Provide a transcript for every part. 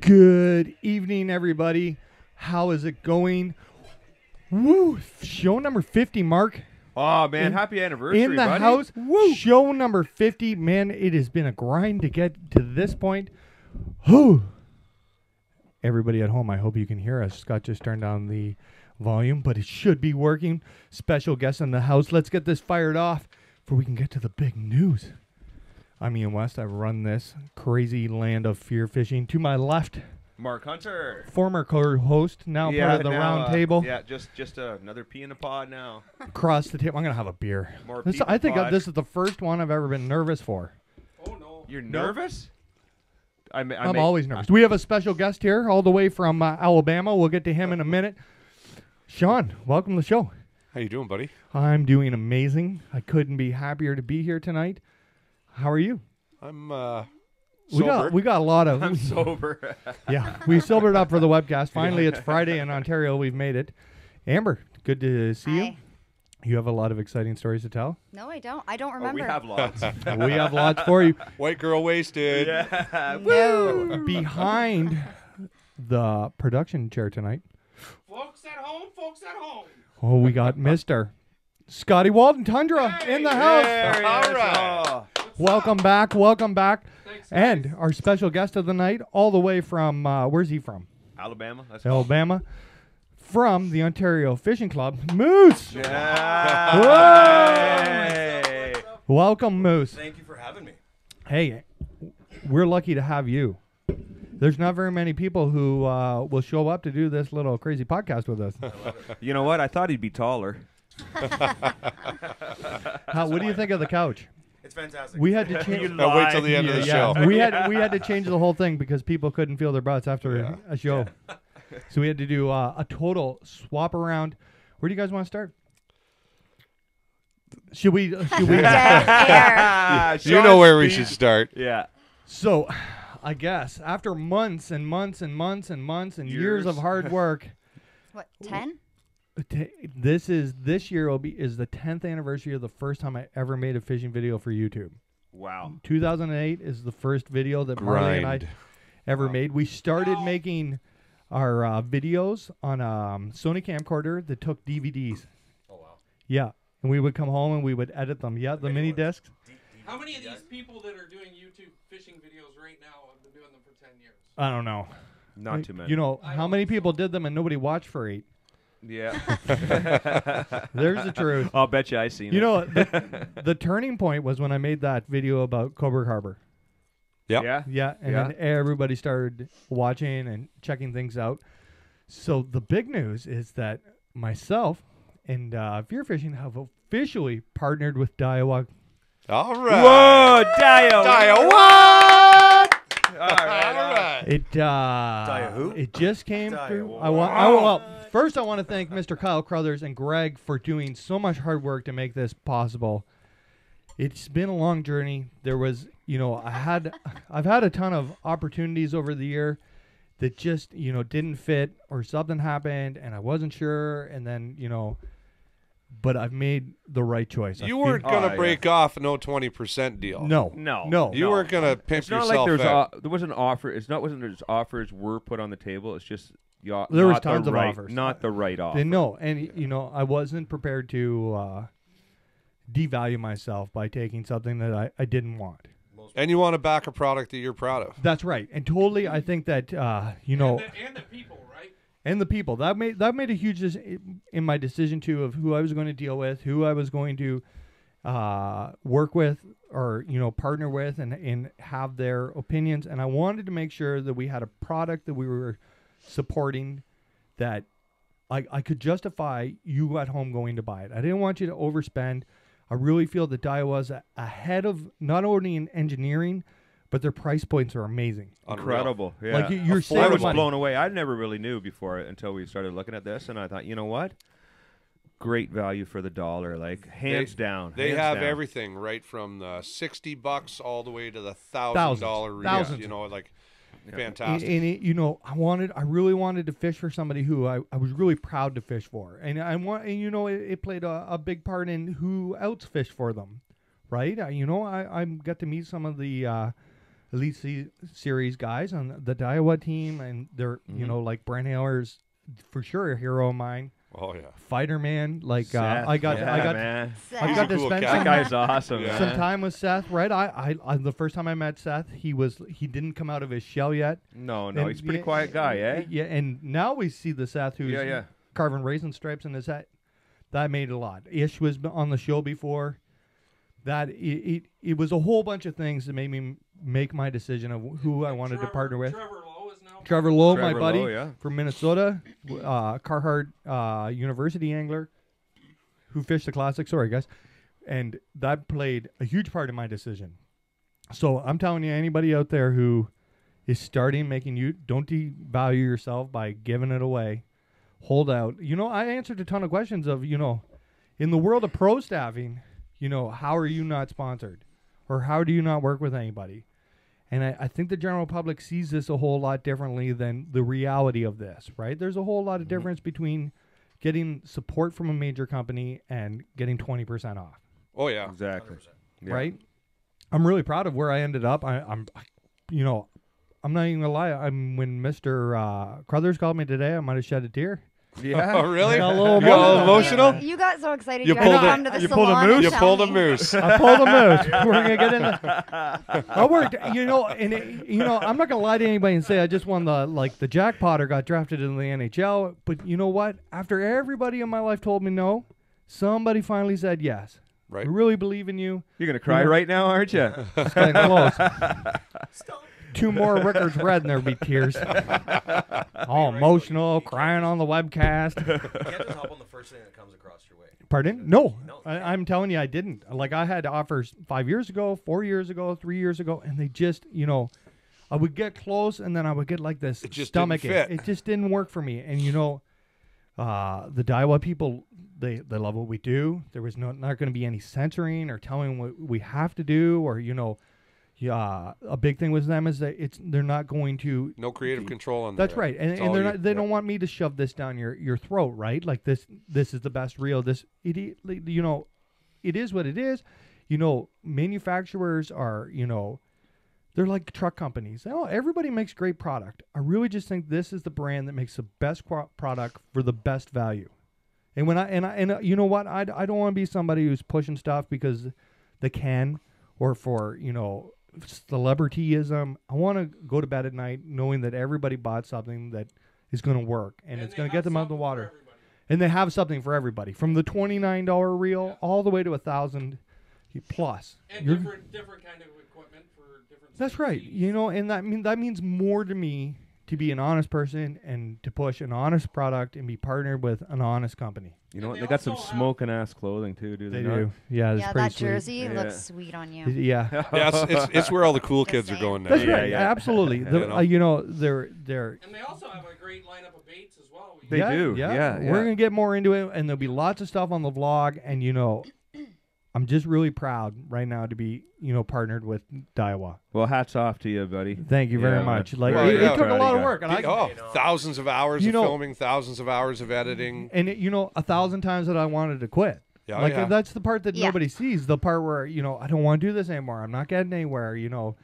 Good evening, everybody. How is it going? Woo! Show number 50, Mark. Oh, man, happy anniversary, in the buddy. house. Woo! Show number 50. Man, it has been a grind to get to this point. Whew. Everybody at home, I hope you can hear us. Scott just turned down the volume, but it should be working. Special guest in the house. Let's get this fired off before we can get to the big news. I'm Ian West. I run this crazy land of fear fishing. To my left, Mark Hunter. former co-host, now part of the round table. Yeah, just another pea in the pod now. Across the table. I'm going to have a beer. More This, pea in I the think pod. this is the first one I've ever been nervous for. Oh, no. You're nervous? I'm always nervous. We have a special guest here all the way from Alabama. We'll get to him in a minute. Sean, welcome to the show. How you doing, buddy? I'm doing amazing. I couldn't be happier to be here tonight. How are you? I'm sober. We got a lot of... I'm sober. Yeah, we sobered up for the webcast. Finally, it's Friday in Ontario. We've made it. Amber, good to see you. Hi. You have a lot of exciting stories to tell. No, I don't. I don't Oh, remember. we have lots. We have lots for you. White girl wasted. Yeah. No. Behind the production chair tonight, Folks at home, folks at home. oh, we got Mr. Scotty Walton Tundra in the house. There he All is. right. Oh. Welcome back. Welcome back. Thanks, guys. And our special guest of the night, all the way from, where's he from? Alabama. Let's go. Alabama. From the Ontario Fishing Club, Moose. Yeah. Whoa. Hey. Welcome, Moose. Thank you for having me. Hey, we're lucky to have you. There's not very many people who will show up to do this little crazy podcast with us. You know what? I thought he'd be taller. What do you think of the couch? It's fantastic. We had to change. Now wait till the end of the show. We had to change the whole thing because people couldn't feel their butts after a show. So we had to do a total swap around. Where do you guys want to start? Should we? Dead air. You know where we should start. Yeah. So, I guess after months and months and months and months and years of hard work, What, 10? this year is the 10th anniversary of the first time I ever made a fishing video for YouTube. Wow. 2008 is the first video that Marley and I Grind. ever made. We started making our videos on a Sony camcorder that took DVDs. Oh, wow. Yeah, and we would come home and we would edit them. Yeah, the mini discs. How many of these people that are doing YouTube fishing videos right now have been doing them for 10 years? I don't know. Not too many. You know, how many people did them and nobody watched for 8? Yeah. There's the truth. I'll bet you I seen You it. know, the turning point was when I made that video about Coburg Harbor. Yep. Yeah. Yeah, and Yeah. then everybody started watching and checking things out. So the big news is that myself and Fear Fishing have officially partnered with Daiwa. All right. Whoa, Dio. Dio, what? All right. All right. It just came Daiwa. through. Well, first I want to thank Mr. Kyle Crothers and Greg for doing so much hard work to make this possible. It's been a long journey. There was, I've had a ton of opportunities over the year that just, didn't fit or something happened and I wasn't sure. And then, but I've made the right choice. You weren't Oh, gonna yeah. break off a no 20% deal. No. No. You weren't gonna pimp It's not yourself like out. there was an offer. It's not wasn't there's offers were put on the table. It's just There was not the tons of right, offers. Not the right offer. They know. And, I wasn't prepared to devalue myself by taking something that I didn't want. And you want to back a product that you're proud of. That's right. And totally, I think that, And the people, right? and the people that made a huge in my decision too of who I was going to deal with, who I was going to work with, or partner with, and have their opinions. And I wanted to make sure that we had a product that we were supporting that I could justify you at home going to buy it. I didn't want you to overspend. I really feel that Daiwa's ahead of not only in engineering, but their price points are amazing. Incredible. Yeah. Like you're I saving was money. blown away. I never really knew before until we started looking at this, and I thought, you know what? Great value for the dollar, like hands down. They hands have down. everything right from the $60 all the way to the Thousands. $1,000 Thousands. like Yeah. fantastic. And I really wanted to fish for somebody who I was really proud to fish for, and it played a big part in who else fished for them, right? I got to meet some of the Series guys on the Daiwa team, and they're you know, like Brent Haller's for sure a hero of mine. Oh yeah. Fighter man, like Seth. I got man. I got to He's a cool spend cat. some, That guy's awesome. Yeah. some man. time with Seth. Right, I the first time I met Seth, he didn't come out of his shell yet. No, And he's a pretty yeah, quiet guy, eh? Yeah, and now we see the Seth who's Yeah. carving raisin stripes in his head. That made a lot. Ish was on the show before. That it was a whole bunch of things that made me make my decision of who I wanted to partner with. Trevor Lowe is now. Trevor Lowe, my Trevor buddy Lowe, yeah. from Minnesota, Carhartt University angler, who fished the classic. Sorry, guys, and that played a huge part in my decision. So I'm telling you, anybody out there who is starting making you, don't devalue yourself by giving it away. Hold out. You know, I answered a ton of questions of, you know, in the world of pro staffing, you know, how are you not sponsored, or how do you not work with anybody? And I think the general public sees this a whole lot differently than the reality of this, right? There's a whole lot of difference between getting support from a major company and getting 20% off, Oh yeah. Exactly. Yeah. right? I'm really proud of where I ended up. You know, I'm not even gonna lie. When Mr. Crothers called me today, I might have shed a tear. Yeah. Oh really? I got a little You got a little emotional. emotional? You got so excited You you had to pulled a- come to the you pulled a salon. moose? and You tell pulled a me. moose. I pulled a moose. We're gonna get into. I worked, you know, and you know, I'm not gonna lie to anybody and say I just won the jackpot or got drafted in the NHL. But you know what? After everybody in my life told me no, somebody finally said yes. Right. We really believe in you. You're gonna cry right now, aren't you? It's getting close. 2 more Rickards red and there'll be tears. All emotional, crying on the webcast. You can't just hop on the first thing that comes across your way. Pardon? No, No. I'm telling you, I didn't. Like, I had offers 5 years ago, 4 years ago, 3 years ago, and they just, you know, I would get close, and then I would get like this It just stomach didn't ache. fit. It just didn't work for me. And you know, the Daiwa people, they love what we do. There was not going to be any censoring or telling what we have to do, or you know, a big thing with them is that they're not going to. No creative control on That's there. right, and It's all they're you. not. They Yep. don't want me to shove this down your throat, right? Like this is the best reel. This idiot, you know, it is what it is. You know, manufacturers are, you know, they're like truck companies. Oh, everybody makes great product. I really just think this is the brand that makes the best product for the best value. And when I you know what, I don't want to be somebody who's pushing stuff because they can, or for, you know, celebrityism. I want to go to bed at night knowing that everybody bought something that is going to work and it's they going to have get them out of the something for water. everybody. And they have something for everybody, from the $29 reel all the way to $1,000 plus. And You're- different kind of equipment for different. That's right. species. You know, and that means more to me to be an honest person and to push an honest product and be partnered with an honest company. You know And what? they They got some also have- smoking ass clothing too, do they? They not? do. Yeah, it's Yeah, pretty that sweet. jersey Yeah. looks sweet on you. Yeah. Yeah, it's where all the cool Just kids are saying. going now. That's Yeah, right. yeah. Absolutely. You know, they're And they also have a great lineup of baits as well. They yeah, do. Yeah. Yeah, We're yeah. gonna get more into it, and there'll be lots of stuff on the vlog. And you know, I'm just really proud right now to be, you know, partnered with Daiwa. Well, hats off to you, buddy. Thank you Yeah, very man. much. Like Well, it yeah. took a Proud lot of of you. work, and Oh, thousands of hours You of know- filming, thousands of hours of editing. and it, you know, 1,000 times that I wanted to quit. Yeah, Like yeah. that's the part that Yeah. nobody sees. The part where, you know, I don't want to do this anymore. I'm not getting anywhere. You know,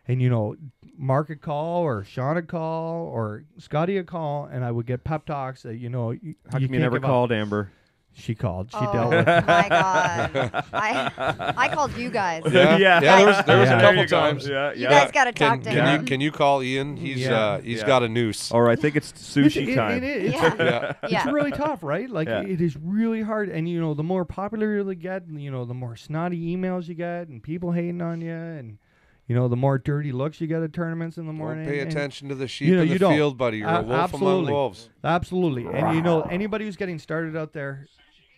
and you know, Mark would call, or Sean would call, or Scotty would call, and I would get pep talks that, you know, you How come you can't never give up. called Amber? She called. She Oh dealt with. my god! I called you guys. Yeah, Yeah. there was Yeah. a There couple you go. times. Yeah, You yeah. guys got to talk to Can him. you can you call Ian? He's Yeah. he's Yeah. got a noose. Or I think it's sushi time. It's, Yeah. Yeah. it's Yeah. really tough, right? Like Yeah. it is really hard, and you know, the more popular you get, you know, the more snotty emails you get, and people hating on you, and you know, the more dirty looks you get at tournaments in the morning. Don't pay and- attention to the sheep you know, in you the don't. field, buddy. You're a wolf among Absolutely. wolves. Absolutely, and you know, anybody who's getting started out there,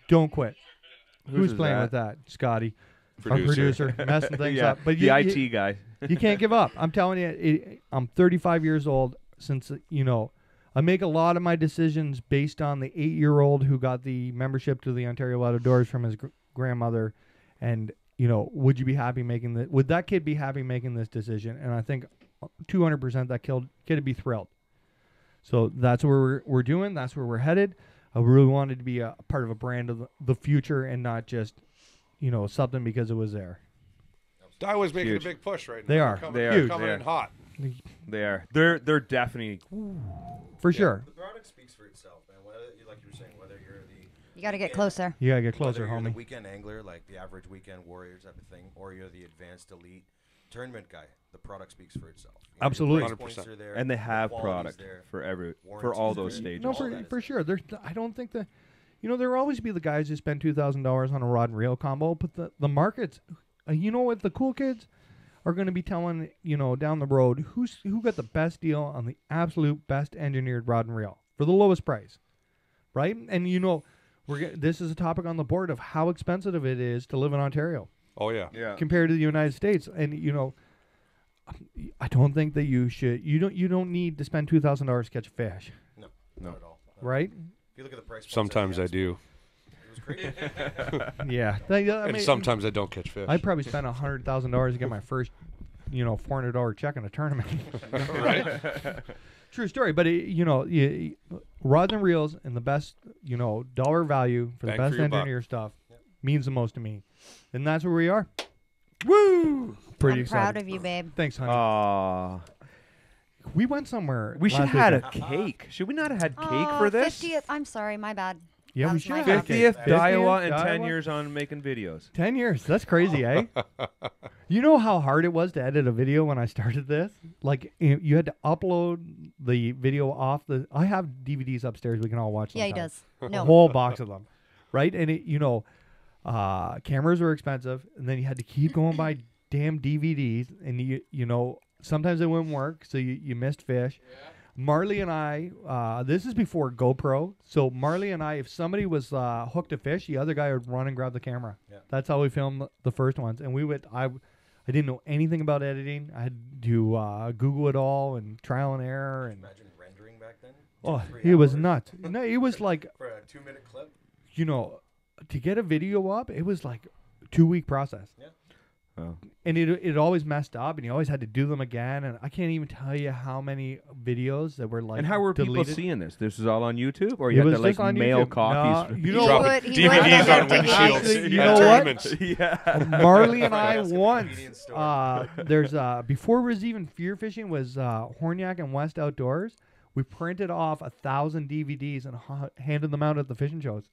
don't quit. Who's is playing that? with that? Scotty, our Producer. producer, messing things Yeah, up. But the you, IT guy. you can't give up. I'm telling you, I'm 35 years old. Since, you know, I make a lot of my decisions based on the 8-year-old who got the membership to the Ontario Outdoors from his grandmother, and you know, would you be happy making this? Would that kid be happy making this decision? And I think 200% that kid would be thrilled. So that's where we're doing. That's where we're headed. I really wanted to be a part of a brand of the future and not just, you know, something because it was there. Daiwa's making Huge. a big push right now. They are. Coming, They are. they're Huge. coming They in are. hot. They are. They're definitely. For sure. The product speaks for itself, man. Whether, like you were saying, whether you're the You got to get closer. You gotta get closer, whether you're the homie. weekend angler, like the average weekend warrior type of thing, or you're the advanced elite tournament guy, the product speaks for itself. You know, your Absolutely. price points 100%. are there, And they the have quality's product there. for all Warranties those there. stages. No, All that for is sure. There's, I don't think that, there will always be the guys who spend $2,000 on a rod and reel combo, but the markets, you know what, the cool kids are going to be telling, down the road who got the best deal on the absolute best engineered rod and reel for the lowest price, right? And this is a topic on the board of how expensive it is to live in Ontario Oh yeah. Yeah. compared to the United States, and I don't think that you should. You don't need to spend $2,000 to catch a fish, No, No. not at all. right? If you look at the price points Sometimes I at the do, Expo, it was crazy. Yeah. and sometimes I don't catch fish. I probably spent $100,000 to get my first, $400 check in a tournament. Right. True story, but rods and reels and the best, dollar value for the Bang best for your buck. engineer stuff means the most to me, and that's where we are. Woo! Pretty I'm excited. proud of you, babe. Thanks, honey. Aw. We went somewhere. We should last have had a weekend. cake. Should we not have had cake Oh, for this? 50th. I'm sorry, my bad. Yeah, That we was should my have. bad. 50th 50th Daiwa and 10 Daiwa? years on making videos. 10 years. That's crazy, eh? You know how hard it was to edit a video when I started this? Like, you had to upload the video off the... I have DVDs upstairs we can all watch Yeah, he sometime. does. A No. whole box of them, right? And cameras were expensive, and then you had to keep going by damn DVDs, and sometimes it wouldn't work, so you missed fish. Marley and I, this is before GoPro, so Marley and I, if somebody was hooked a fish, the other guy would run and grab the camera. Yeah. That's how we filmed the first ones, and I didn't know anything about editing. I had to Google it all and trial and error, and Imagine rendering back then. oh, 2-3 it was hours nuts. No, it was like, for a 2-minute clip. to get a video up, it was like a 2-week process. Yeah. Oh. And it always messed up, and you always had to do them again. And I can't even tell you how many videos that were like. And how were people deleted. seeing this? This is all on YouTube, or It you had was to like just on mail YouTube. copies? No, He know, Drop would- it. he would DVDs have on to get- windshields. Actually, you at know what? tournaments. Yeah. Marley and I That's a once. convenience store. There's before it was even FearFishing was Horniak and West Outdoors. We printed off 1,000 DVDs and handed them out at the fishing shows,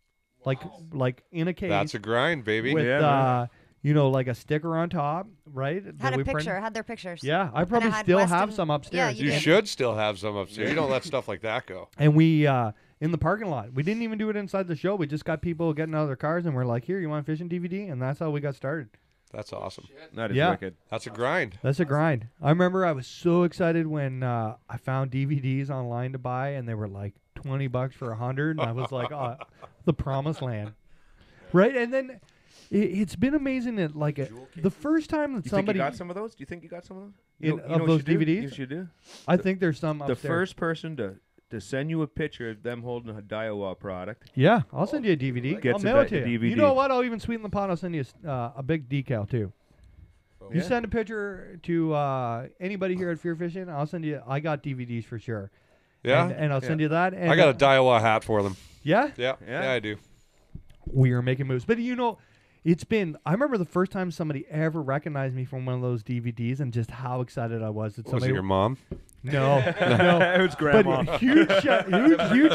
like in a case. That's a grind, baby. with Yeah, man. like a sticker on top, right? that Had a we picture. printed. Had their pictures. Yeah, I probably had still Weston- have some upstairs. Yeah, You did. should still have some upstairs. You don't let stuff like that go. And we in the parking lot. We didn't even do it inside the show. We just got people getting out of their cars, and we're like, "Here, you want a fishing DVD?" And that's how we got started. That's awesome. That is Yeah. wicked. That's a grind. That's a grind. I remember I was so excited when I found DVDs online to buy, and they were like $20 for 100, and I was like, "Oh, the promised land." Right, and then it's been amazing that like the first time that You somebody think you got some of those? Do you think you got some of those? of what those you should do? DVDs? You should do. I think there's some The upstairs. first person to send you a picture of them holding a Daiwa product. Yeah, I'll send you a DVD. Gets I'll a mail it bit- to you. DVD. You know what? I'll even sweeten the pot. I'll send you a big decal too. You Yeah. send a picture to anybody here at Fear Fishing, I'll send you. I got DVDs for sure. Yeah. and I'll send you that. And I got a Daiwa hat for them. Yeah, Yeah. Yeah. Yeah, I do. we are making moves. But it's been. I remember the first time somebody ever recognized me from one of those DVDs, and just how excited I was that Was somebody. it your mom? No, no. It was grandma. But huge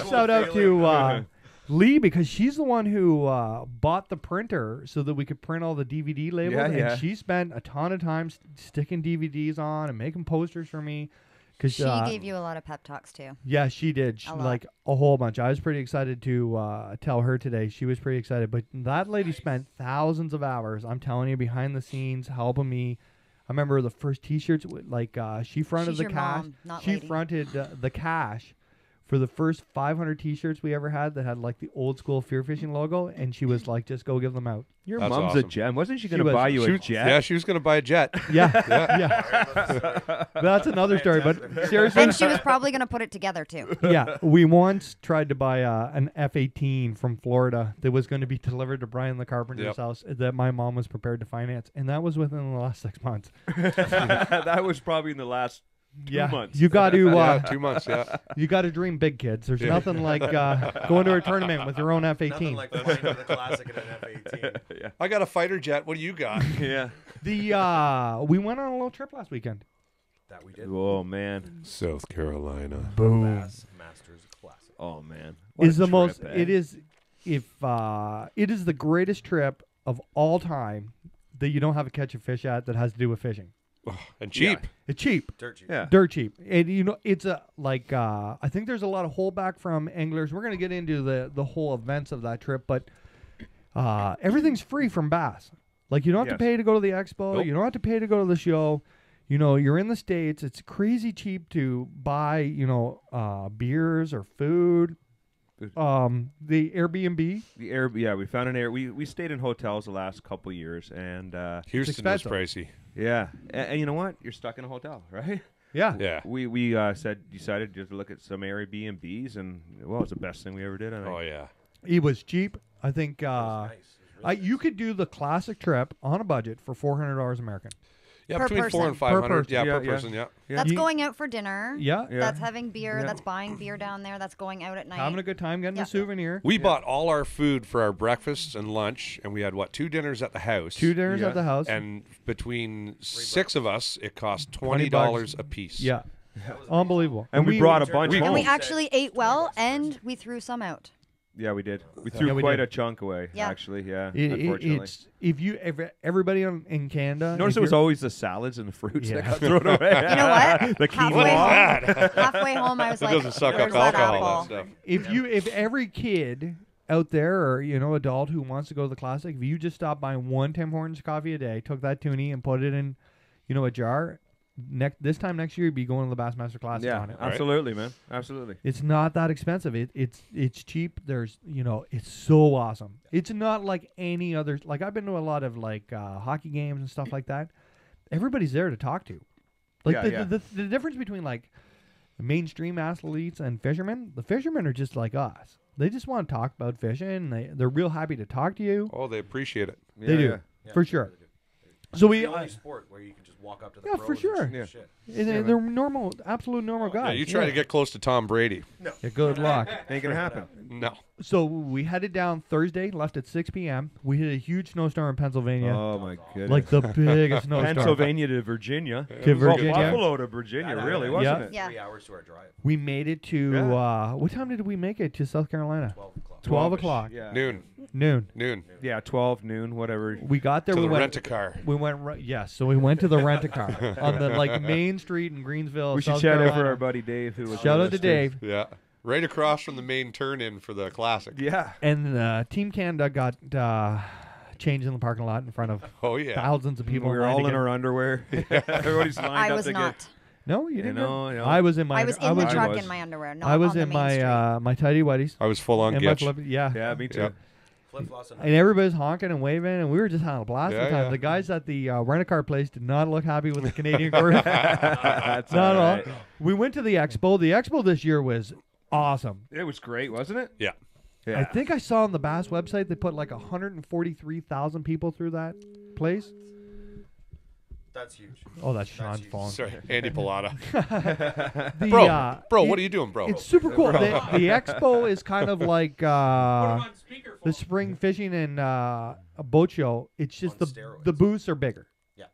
shout out to Lee, because she's the one who bought the printer so that we could print all the DVD labels. Yeah, and yeah. she spent a ton of time sticking DVDs on and making posters for me. Cause, She gave you a lot of pep talks too. yeah, she did. A lot. Like a whole bunch. I was pretty excited to tell her today. She was pretty excited. But that lady spent thousands of hours, I'm telling you, behind the scenes helping me. I remember the first T-shirts. She fronted She's the your cash. mom, not She lady. fronted the cash for the first 500 T-shirts we ever had that had like the old school Fear Fishing logo, and she was like, "Just go give them out." Your That's mom's a awesome. gem. Wasn't she She going to was. buy you She a was- jet? Yeah, she was going to buy a jet. Yeah, yeah. That's another story. But seriously, And she was probably going to put it together too. yeah, we once tried to buy an F-18 from Florida that was going to be delivered to Brian the Carpenter's Yep. house that my mom was prepared to finance, and that was within the last 6 months. That was probably in the last 2 months. You got to Yeah, 2 months, yeah. you got to dream big, kids. There's nothing like going to a tournament with your own F-18. Nothing like flying to the classic in an F-18. yeah. I got a fighter jet. What do you got? Yeah. We went on a little trip last weekend. That we did. Oh man. South Carolina. Boom. Bassmaster's Classic. Oh man. Is the What a most. trip, eh? It is. If it is the greatest trip of all time that you don't have a catch a fish at that has to do with fishing. And cheap. It's cheap. Dirt cheap. Yeah. Dirt cheap. And you know, it's a like I think there's a lot of holdback from anglers. We're gonna get into the whole events of that trip, but everything's free from bass. Like you don't have to Yes. pay to go to the expo. Nope. You don't have to pay to go to the show. You know, you're in the States. It's crazy cheap to buy, you know, beers or food. The Airbnb. The air, yeah, we found an air. We stayed in hotels the last couple years, and Houston was expensive. pricey. yeah, and you know what? You're stuck in a hotel, right? Yeah. Yeah. We decided just to look at some Airbnbs, and well, it's the best thing we ever did. I think. Oh yeah. It was cheap. I think It was nice. It was really you nice. could do the classic trip on a budget for $400 American. Yeah, Per between person. 400 and 500. person. Yeah, Yeah, per yeah. person. Yeah. Yeah. That's You- going out for dinner. Yeah. Yeah. That's having beer. Yeah. That's buying beer down there. That's going out at night. Having a good time, getting Yeah. a souvenir. We bought all our food for our breakfast and lunch, and we had 2 dinners at the house. 2 dinners Yeah. at the house. And between 6 of us, it cost $20 $20 a piece. Yeah. That was Unbelievable. And we brought a we- bunch we- home. and we Home. actually ate well, and we threw some out. Yeah, we did. We threw Yeah, we quite did. a chunk away. Yeah. Actually, yeah. It- unfortunately. it's if you everybody in Canada. Notice if it was you're- always the salads and the fruits Yeah. that got thrown away. You know what? The Halfway quinoa. home, halfway home, I was That like, doesn't suck up "Where's that alcohol, apple?" that stuff. if every kid out there or you know adult who wants to go to the classic, if you just stop buying 1 Tim Hortons coffee a day, took that toonie and put it in, you know, a jar. This time next year, you'd be going to the Bassmaster Classic Yeah, on it. absolutely, man. Absolutely. It's not that expensive. It's cheap. There's it's so awesome. It's not like any other. Like I've been to a lot of like hockey games and stuff like that. Everybody's there to talk to. Like Yeah, the difference between like mainstream athletes and fishermen. The fishermen are just like us. They just want to talk about fishing. They're real happy to talk to you. Oh, they appreciate it. They Yeah, do. yeah. Yeah, For yeah, sure. they do. So It's we the only sport where you can just walk up to the Yeah, pros for and sure. shoot Yeah. shit. they're normal, absolute normal guys. Yeah, you try yeah. to get close to Tom Brady. Yeah, good luck. Ain't gonna happen. No. So we headed down Thursday, left at 6 p.m. We hit a huge snowstorm in Pennsylvania. Oh my goodness. Like the biggest snowstorm. Pennsylvania to Virginia. To Well, Virginia. Buffalo to Virginia, That really, added wasn't Yeah. it? Yeah. 3 hours to our drive. We made it to, Yeah. what time did we make it to South Carolina? 12 o'clock. 12 12-ish. o'clock. Yeah. Noon. Yeah, 12 noon, whatever. We got there. To we the went. rent-a-car. We went. Yes. So we went to the rent-a-car on the like main street in Greensville. We should South shout out for Carolina. our buddy Dave, who was Shout with out to us, too. Dave. Yeah. Right across from the main turn-in for the Classic. Yeah. And Team Canada got changed in the parking lot in front of Oh, yeah. thousands of people. We were lined all to in get- our underwear. Everybody's lined I up was to not. No, you didn't. know, no. I was in my. I was in the I truck was. in my underwear. Not I was on the in main my street. my tidy whities I was full on and my Gitch. flip. Yeah. get. Yeah, me too. Yeah. Flip-flops and And everybody's honking and waving, and we were just having a blast Yeah, of the time. yeah. The guys at the rent-a-car place did not look happy with the Canadian crew. That's Not at all. right. We went to the expo. The expo this year was awesome. It was great, wasn't it? Yeah. Yeah. I think I saw on the Bass website they put like 143,000 people through that place. That's huge. Oh, that's Sean's huge. phone. Sorry, Andy Pilata. The, Bro, it- what are you doing, bro? It's super cool. The expo is kind of like Put 'em on speakerphone. the spring fishing and a boat show. It's just On the steroids. booths are bigger.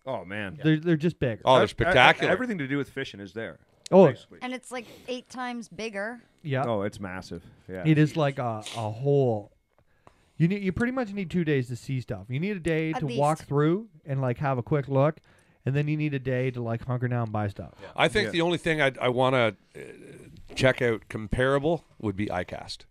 Oh man. They're just bigger. Oh, they're spectacular. Everything to do with fishing is there. Oh, basically. And it's like 8 times bigger. yeah. Oh, it's massive. Yeah. It is like a whole. You pretty much need 2 days to see stuff. You need a day At to walk least. through and like have a quick look, and then you need a day to like hunker down and buy stuff. I think Yeah. the only thing I want to check out comparable would be iCast.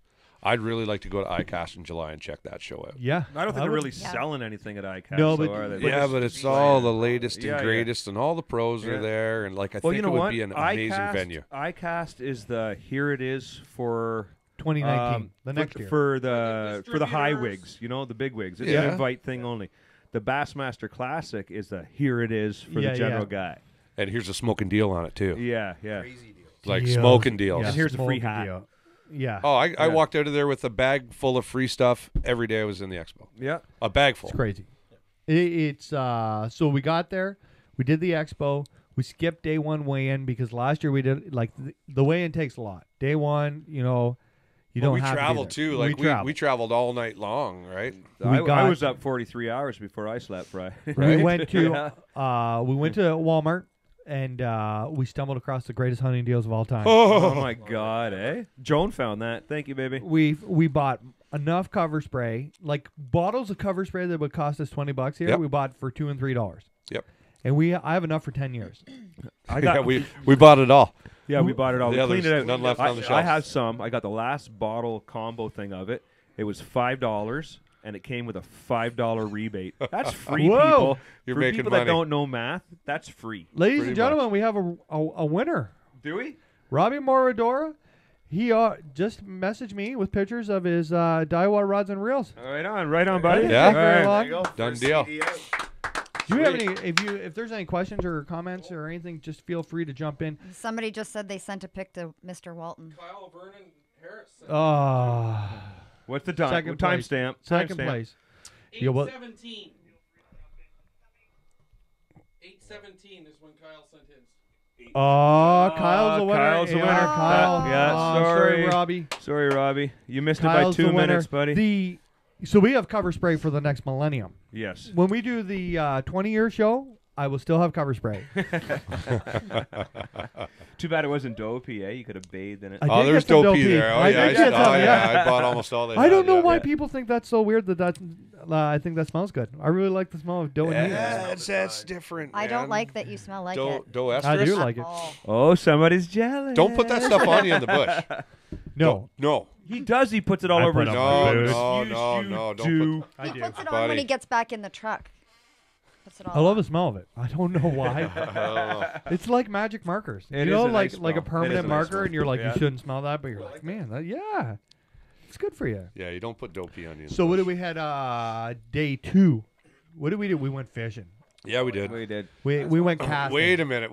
I'd really like to go to iCast in July and check that show out. Yeah, I don't think I they're would- really Yeah. selling anything at ICAST. No, though, but- are they? Yeah, but it's all the latest Yeah, and yeah. greatest, and all the pros Yeah. are there, and like I Well, think you know it would what? be an amazing venue. ICAST is the here it is for 2019, the next year. for the high Distributors. wigs. You know, the big wigs. It's Yeah. an invite thing only. The Bassmaster Classic is the here it is for Yeah, the general yeah. guy. And here's a smoking deal on it too, Yeah, yeah. Crazy deals. like Deals. smoking deals. Yeah, And here's a free smoking hat. deal. Yeah, Oh, I Yeah. walked out of there with a bag full of free stuff every day I was in the expo. Yeah. A bag full. it's crazy. It's so we got there, we did the expo. We skipped day one weigh-in because last year we did like the weigh-in takes a lot. Day one, you You Well, don't we have traveled to be too. there. Like we traveled all night long, right? I got- was up 43 hours before I slept, Friday. We went to Yeah. we went to Walmart and we stumbled across the greatest hunting deals of all time. Oh my God, eh? Joan found that. Thank you, baby. We bought enough cover spray, like bottles of cover spray that would cost us $20 here. Yep. We bought for $2 and $3. Yep. And I have enough for 10 years. I got. Yeah, we bought it all. Yeah, we bought it all. Yeah, We cleaned there's it out. none left on the I shelf. have some. I got the last bottle combo thing of it. It was $5, and it came with a $5 rebate. That's free, Whoa. people. You're For making people money. that don't know math, that's free. Ladies Pretty and gentlemen, we have a winner. Do we? Robbie Moradora. He just messaged me with pictures of his Daiwa rods and reels. Right on, buddy. Yeah. Take very All long. There you go. Done First deal. CD out. Do you have any? If there's any questions or comments or anything, just feel free to jump in. Somebody just said they sent a pic to Mr. Walton. Kyle Vernon Harris. What's the time? Second place. Timestamp. Second Timestamp. place. Yeah, well- 8:17. 8:17 is when Kyle sent his. Kyle's the winner. Kyle's the winner. Kyle. Yeah, sorry, sorry. Robbie. Sorry, Robbie. You missed Kyle's it by the 2 winner. minutes, buddy. So we have cover spray for the next millennium. Yes. When we do the 20-year show, I will still have cover spray. Too bad it wasn't dopey, eh? You could have bathed in it. I Oh, did there's get some Dopey Dopey. there. Oh, I yeah. did get some, yeah. I bought almost all that. I don't know why yeah. people think that's so weird that I think that smells good. I really like the smell of dough and Yeah, heat. that's different. I don't man. like that you smell like Dough it. estrus? I do like it. Oh. Oh, somebody's jealous. Don't put that stuff on you in the bush. No. No. He does. He puts it all I over put his it on my boots. boots. No, Yes, no, you no, don't do. I He do. puts it on Buddy. when he gets back in the truck. Puts it all I love on. the smell of it. I don't know why. It's like magic markers. It you is know, a nice like a smell. It is permanent a nice marker, smell. and you're like, Yeah. you shouldn't smell that, but you're like, man, yeah, it's good for you. Yeah, you don't put Dopey on you. in the So what bush. did we had day 2? What did we do? We went fishing. Yeah, we did. We did. We went casting. Wait a minute.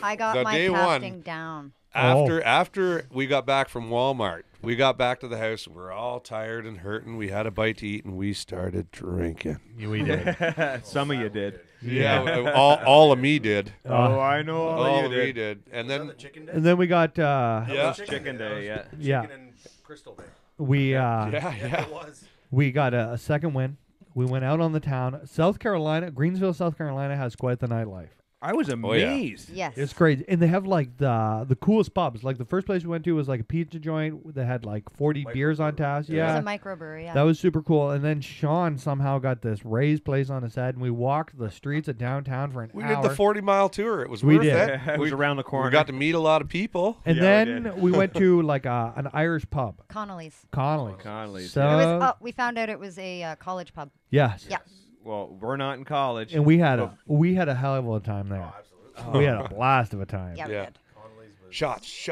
I got The my day casting one- down. After we got back from Walmart, we got back to the house. We were all tired and hurting. We had a bite to eat, and we started drinking. We did. Some of you did. Yeah, all of me did. Oh, I know All you of me did. And Was that then the chicken day? And then we got yeah, Chicken day, yeah. yeah, Chicken and Crystal Day. we Yeah, it was. we got a second win. We went out on the town. South Carolina, Greensville, South Carolina has quite the nightlife. I was yeah. amazed. Yes. It's crazy, and they have like the coolest pubs. Like the first place we went to was like a pizza joint that had like 40 beers on tap. It was Yeah, a microbrewery, yeah. that was super cool. And then Sean somehow got this raised place on his head, and we walked the streets of downtown for an we hour. did the 40-mile tour. It was We worth did. it. It was around the corner. We got to meet a lot of people. and Yeah, we then did. we went to like an Irish pub, Connolly's. Connolly's. Connolly's. So It was, we found out it was a college pub. yes, Yeah. Well, we're not in college. and we had a hell of a time there. Absolutely. We had a blast of a time. Yeah, we Yeah. did. Connolly's was. Shots.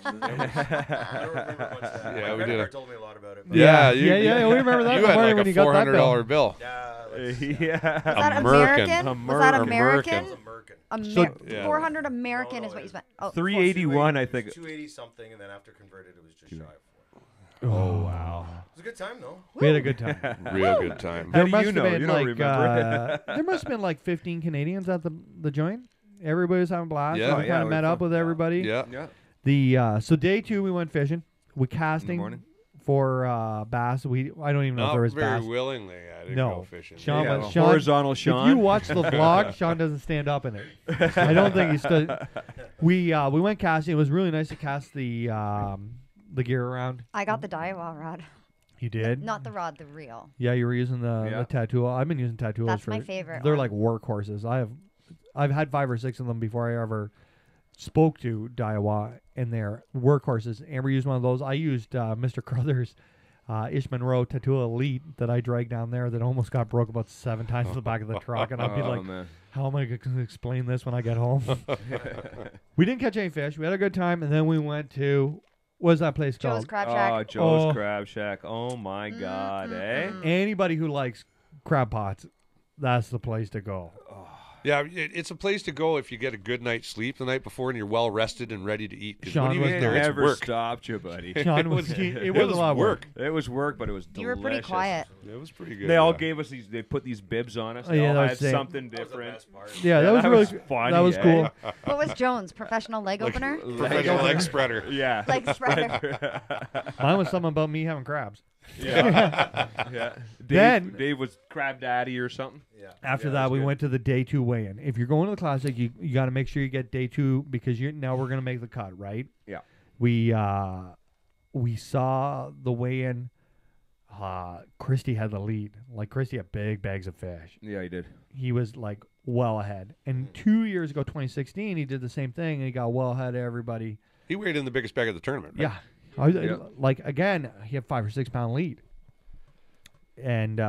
I don't remember much of that. Yeah, My we credit did card it. told me a lot about it. Yeah, you- yeah, we remember that You the had morning like when a you got that $400 bill. Yeah, yeah. Was that American. American? Was that American. American? It was American. Yeah. 400 American No, is what it you spent. Oh, 381, I think. 280 something, and then after converted, it was just shy of 4. Oh wow. It was a good time, though. We had a good time. Real good time. How There do must you have know? been You don't like remember. there must have been like 15 Canadians at the joint. Everybody was having a blast. Yeah. We Oh, yeah, kind of we met were up fun. with everybody. Yeah. Yeah. The so day 2 we went fishing. We In the casting morning. for bass. I don't even know if Not there was very willingly. willingly, I didn't No. go fishing. Sean Yeah, was- Sean- horizontal If Sean. you watch the vlog, Sean doesn't stand up in it. I don't think he stood. We went casting. It was really nice to cast the gear around. I got the Daiwa rod. You did? Not the rod, the reel. Yeah, you were using the Yeah. tattoo. I've been using tattoos That's for. my favorite They're one. like workhorses. I've had 5 or 6 of them before I ever spoke to Daiwa, and they're workhorses. Amber used one of those. I used Mr. Crothers' Ish Monroe Tattoo Elite that I dragged down there that almost got broke about 7 times in the back of the truck, and I'd be Oh, like, man. how am I going to explain this when I get home? We didn't catch any fish. We had a good time, and then we went to, what's that place Joe's called? Crab Oh, Shack. Joe's Oh. Crab Shack. Oh my God, eh? Anybody who likes crab pots, that's the place to go. Yeah, it's a place to go if you get a good night's sleep the night before and you're well rested and ready to eat. 'Cause Sean when you was get there. there, it's never work. stopped you, buddy. Sean was, it was a lot of work. It was work, but it was You were pretty delicious. quiet. It was pretty good. They all yeah. gave us these. They put these bibs on us. Oh, They yeah, all that had was sick. something That was the different. best part. Yeah, that was really funny. that was eh? cool. What was Jones? Professional leg opener? Professional leg spreader. Yeah. Leg spreader. Mine was something about me having crabs. Yeah. Yeah. Then- Dave was crab daddy or something. Yeah. After Yeah, that, was we good. went to the day 2 weigh-in. If you're going to the Classic, you got to make sure you get day 2 because now we're gonna make the cut, right? Yeah. We saw the weigh-in. Christy had the lead. Like Christy had big bags of fish. Yeah, he did. He was like well ahead. And 2 years ago, 2016, he did the same thing and he got well ahead of everybody. He weighed in the biggest bag of the tournament. Right? Yeah. Like again, he had 5 or 6 pound lead. And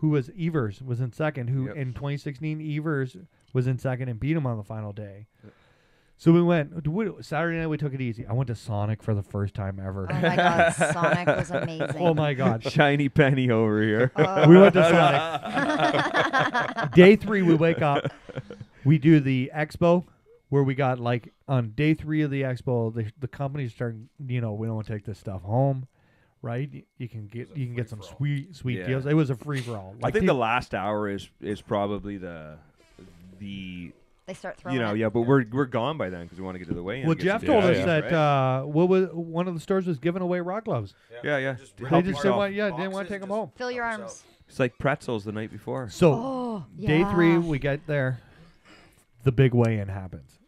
who was Evers was in second. Who Yep. in 2016 Evers was in second and beat him on the final day. So we went Saturday night. We took it easy. I went to Sonic for the first time ever. Oh my God, Sonic was amazing. Oh my God! Shiny penny over here. We went to Sonic. Day 3, we wake up. We do the expo where we got like on day 3 of the expo, the companies start. We don't want to take this stuff home. Right, you can get some sweet Yeah. deals. It was a free for all. I think the last hour is probably the They start throwing. but we're gone by then because we want to get to the weigh-in. Well, and get Jeff some told fish, us right? that what was one of the stores was giving away rock gloves. Yeah. Just They They Help just yourself. didn't want to take them home. Fill your Help arms. yourself. It's like pretzels the night before. So Oh, day yeah. 3, we get there. The big weigh-in happens.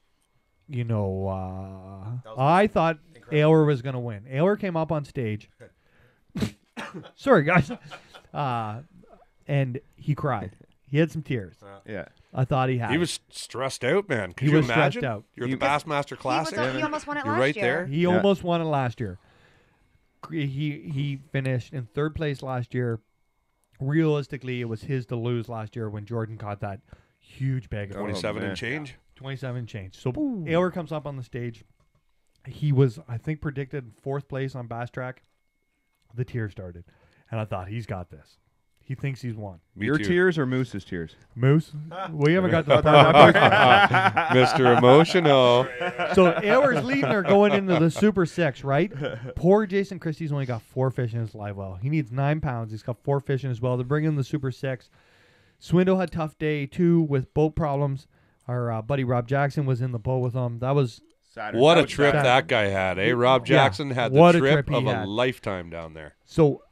That was I thought incredible. Ayler was going to win. Ayler came up on stage. Sorry, guys. And he cried. He had some tears. Yeah. I thought he had. He it. was stressed out, man. Could He you was stressed imagine? out. You're at the Because Bassmaster Classic. He almost won it You're last right year. there. He almost won it last year. He finished in 3rd place last year. Realistically, it was his to lose last year when Jordan caught that huge bag of 27 man. and change. 27 change. So Ayler comes up on the stage. He was, I think, predicted 4th place on Bass Track. The tears started, and I thought he's got this. He thinks he's won. Me Your too. tears or Moose's tears? Moose, we haven't got to the part of that. Mr. Emotional. So Ayler's leading her going into the Super 6, right? Poor Jason Christie's only got 4 fish in his live well. He needs 9 pounds. He's got 4 fish in his well. They're bringing the Super 6. Swindle had tough day, too, with boat problems. Our buddy Rob Jackson was in the boat with him. That was Saturday. What That a was trip Saturday. that guy had, eh? Rob Yeah. Jackson had the What a trip trip he of a had. lifetime down there. so.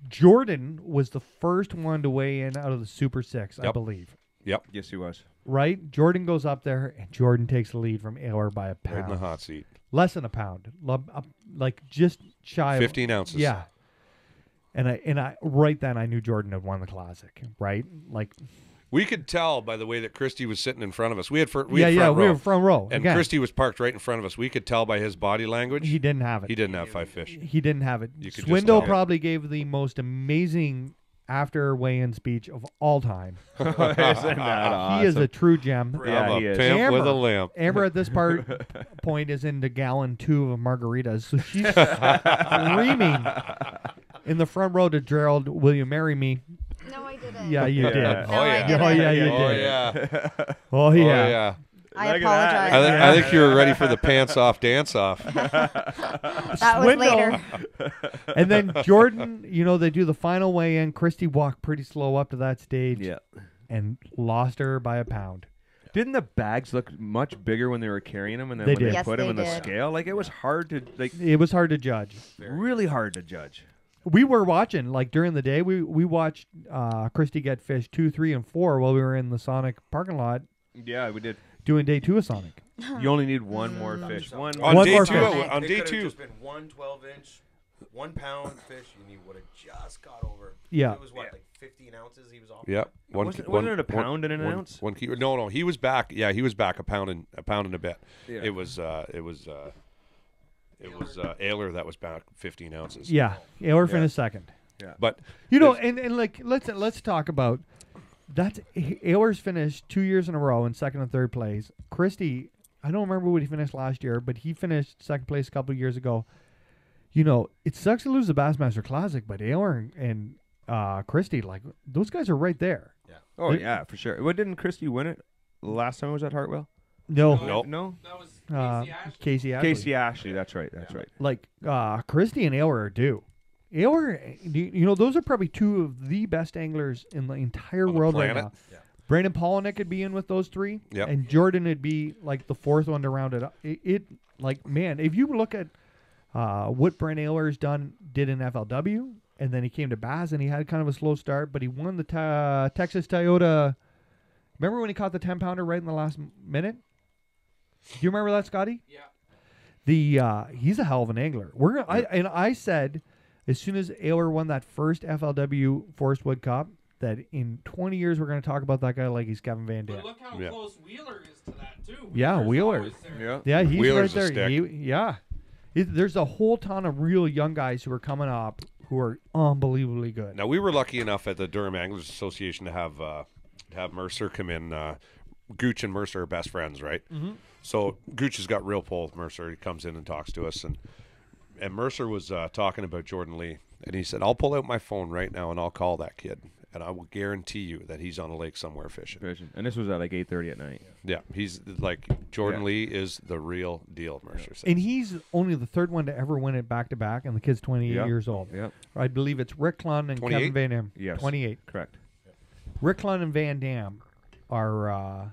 Jordan was the first one to weigh in out of the Super 6, I Yep. believe. Yep. Yes, he was. Right? Jordan goes up there, and Jordan takes the lead from Ayler by a Right in the pound. hot seat. Less than a pound. Like just shy of 15 ounces. Yeah. And I right then I knew Jordan had won the Classic, right? Like We could tell by the way that Christy was sitting in front of us. We had front we row. were front row. And Again, Christy was parked right in front of us. We could tell by his body language. he didn't have it. He didn't have 5 fish. He didn't have it. You could just Swindle tell. probably gave the most amazing after weigh-in speech of all time. Isn't that awesome? He is a true gem. Yeah, I'm he a is. pimp with a Amber. lamp. Amber at this point is into gallon 2 of margaritas, so she's screaming in the front row to Gerald, "Will you marry me?" No, I didn't. Yeah, you did. No, Oh, I yeah. didn't. Oh yeah, you Oh did. yeah. Oh Oh yeah. yeah. I Look at that. apologize. I think you were ready for the pants off dance off. That was Swindle. later. And then Jordan, they do the final weigh-in. Christy walked pretty slow up to that stage Yeah. and lost her by a pound. Didn't the bags look much bigger when they were carrying them and then They when did. they Yes, put them they in the did. scale? Like it was hard to It was hard to judge. really hard to judge. We were watching, like during the day, we watched Christy get fish 2, 3, and 4 while we were in the Sonic parking lot Yeah, we did. doing day 2 of Sonic. You only need one more fish. One On One day more two, fish. on It day could've two, just been 1 12-inch, 1 pound fish, and he would have just got over. Yeah. It was what, like 15 ounces he was off? Yep. Wasn't it a pound and an ounce? One kilo. No, he was back. Yeah, he was back a pound and a bit. Yeah. It was Ayler that was back 15 ounces. Yeah, Ayler finished second. But And like let's talk about that's Ayler's finished 2 years in a row in second and third place. Christy, I don't remember what he finished last year, but he finished second place a couple of years ago. It sucks to lose the Bassmaster Classic, but Ayler and Christy, like those guys are right there. Oh yeah, for sure. What didn't Christy win it last time? It was at Hartwell? No, Nope. No. That was Casey Ashley. Casey Ashley. That's right. That's right. Like Christy and Aylwer are due. Aylwer, those are probably two of the best anglers in the entire On the world right planet. now. Yeah. Brandon Polinick would be in with those three, Yep. and Jordan would be like the fourth one to round it up. Man, if you look at what Brent Aylwer's did in FLW, and then he came to Bass and he had kind of a slow start, but he won the Texas Toyota. Remember when he caught the 10-pounder right in the last minute? Do you remember that, Scotty? Yeah. He's a hell of an angler. I said as soon as Aylwer won that first FLW Forest Wood Cup that in 20 years we're going to talk about that guy like he's Kevin Van Dam. But look how close Wheeler is to that too. Yeah, Wheeler. Always there. Yeah. Yeah, he's Wheeler's right a there. stick. There's a whole ton of real young guys who are coming up who are unbelievably good. Now we were lucky enough at the Durham Anglers Association to have Mercer come in. Gooch and Mercer are best friends, right? Mm-hmm. So Gooch has got real pull with Mercer. He comes in and talks to us, and Mercer was talking about Jordan Lee, and he said, "I'll pull out my phone right now and I'll call that kid, and I will guarantee you that he's on a lake somewhere fishing." And this was at like 8:30 at night. Yeah, he's like Jordan Lee is the real deal. Mercer says. And he's only the third one to ever win it back to back, and the kid's 28 years old. Yep. I believe it's Rick Clunn and 28? Kevin Van Dam. Yes. 28. Correct. Rick Clunn and Van Dam are,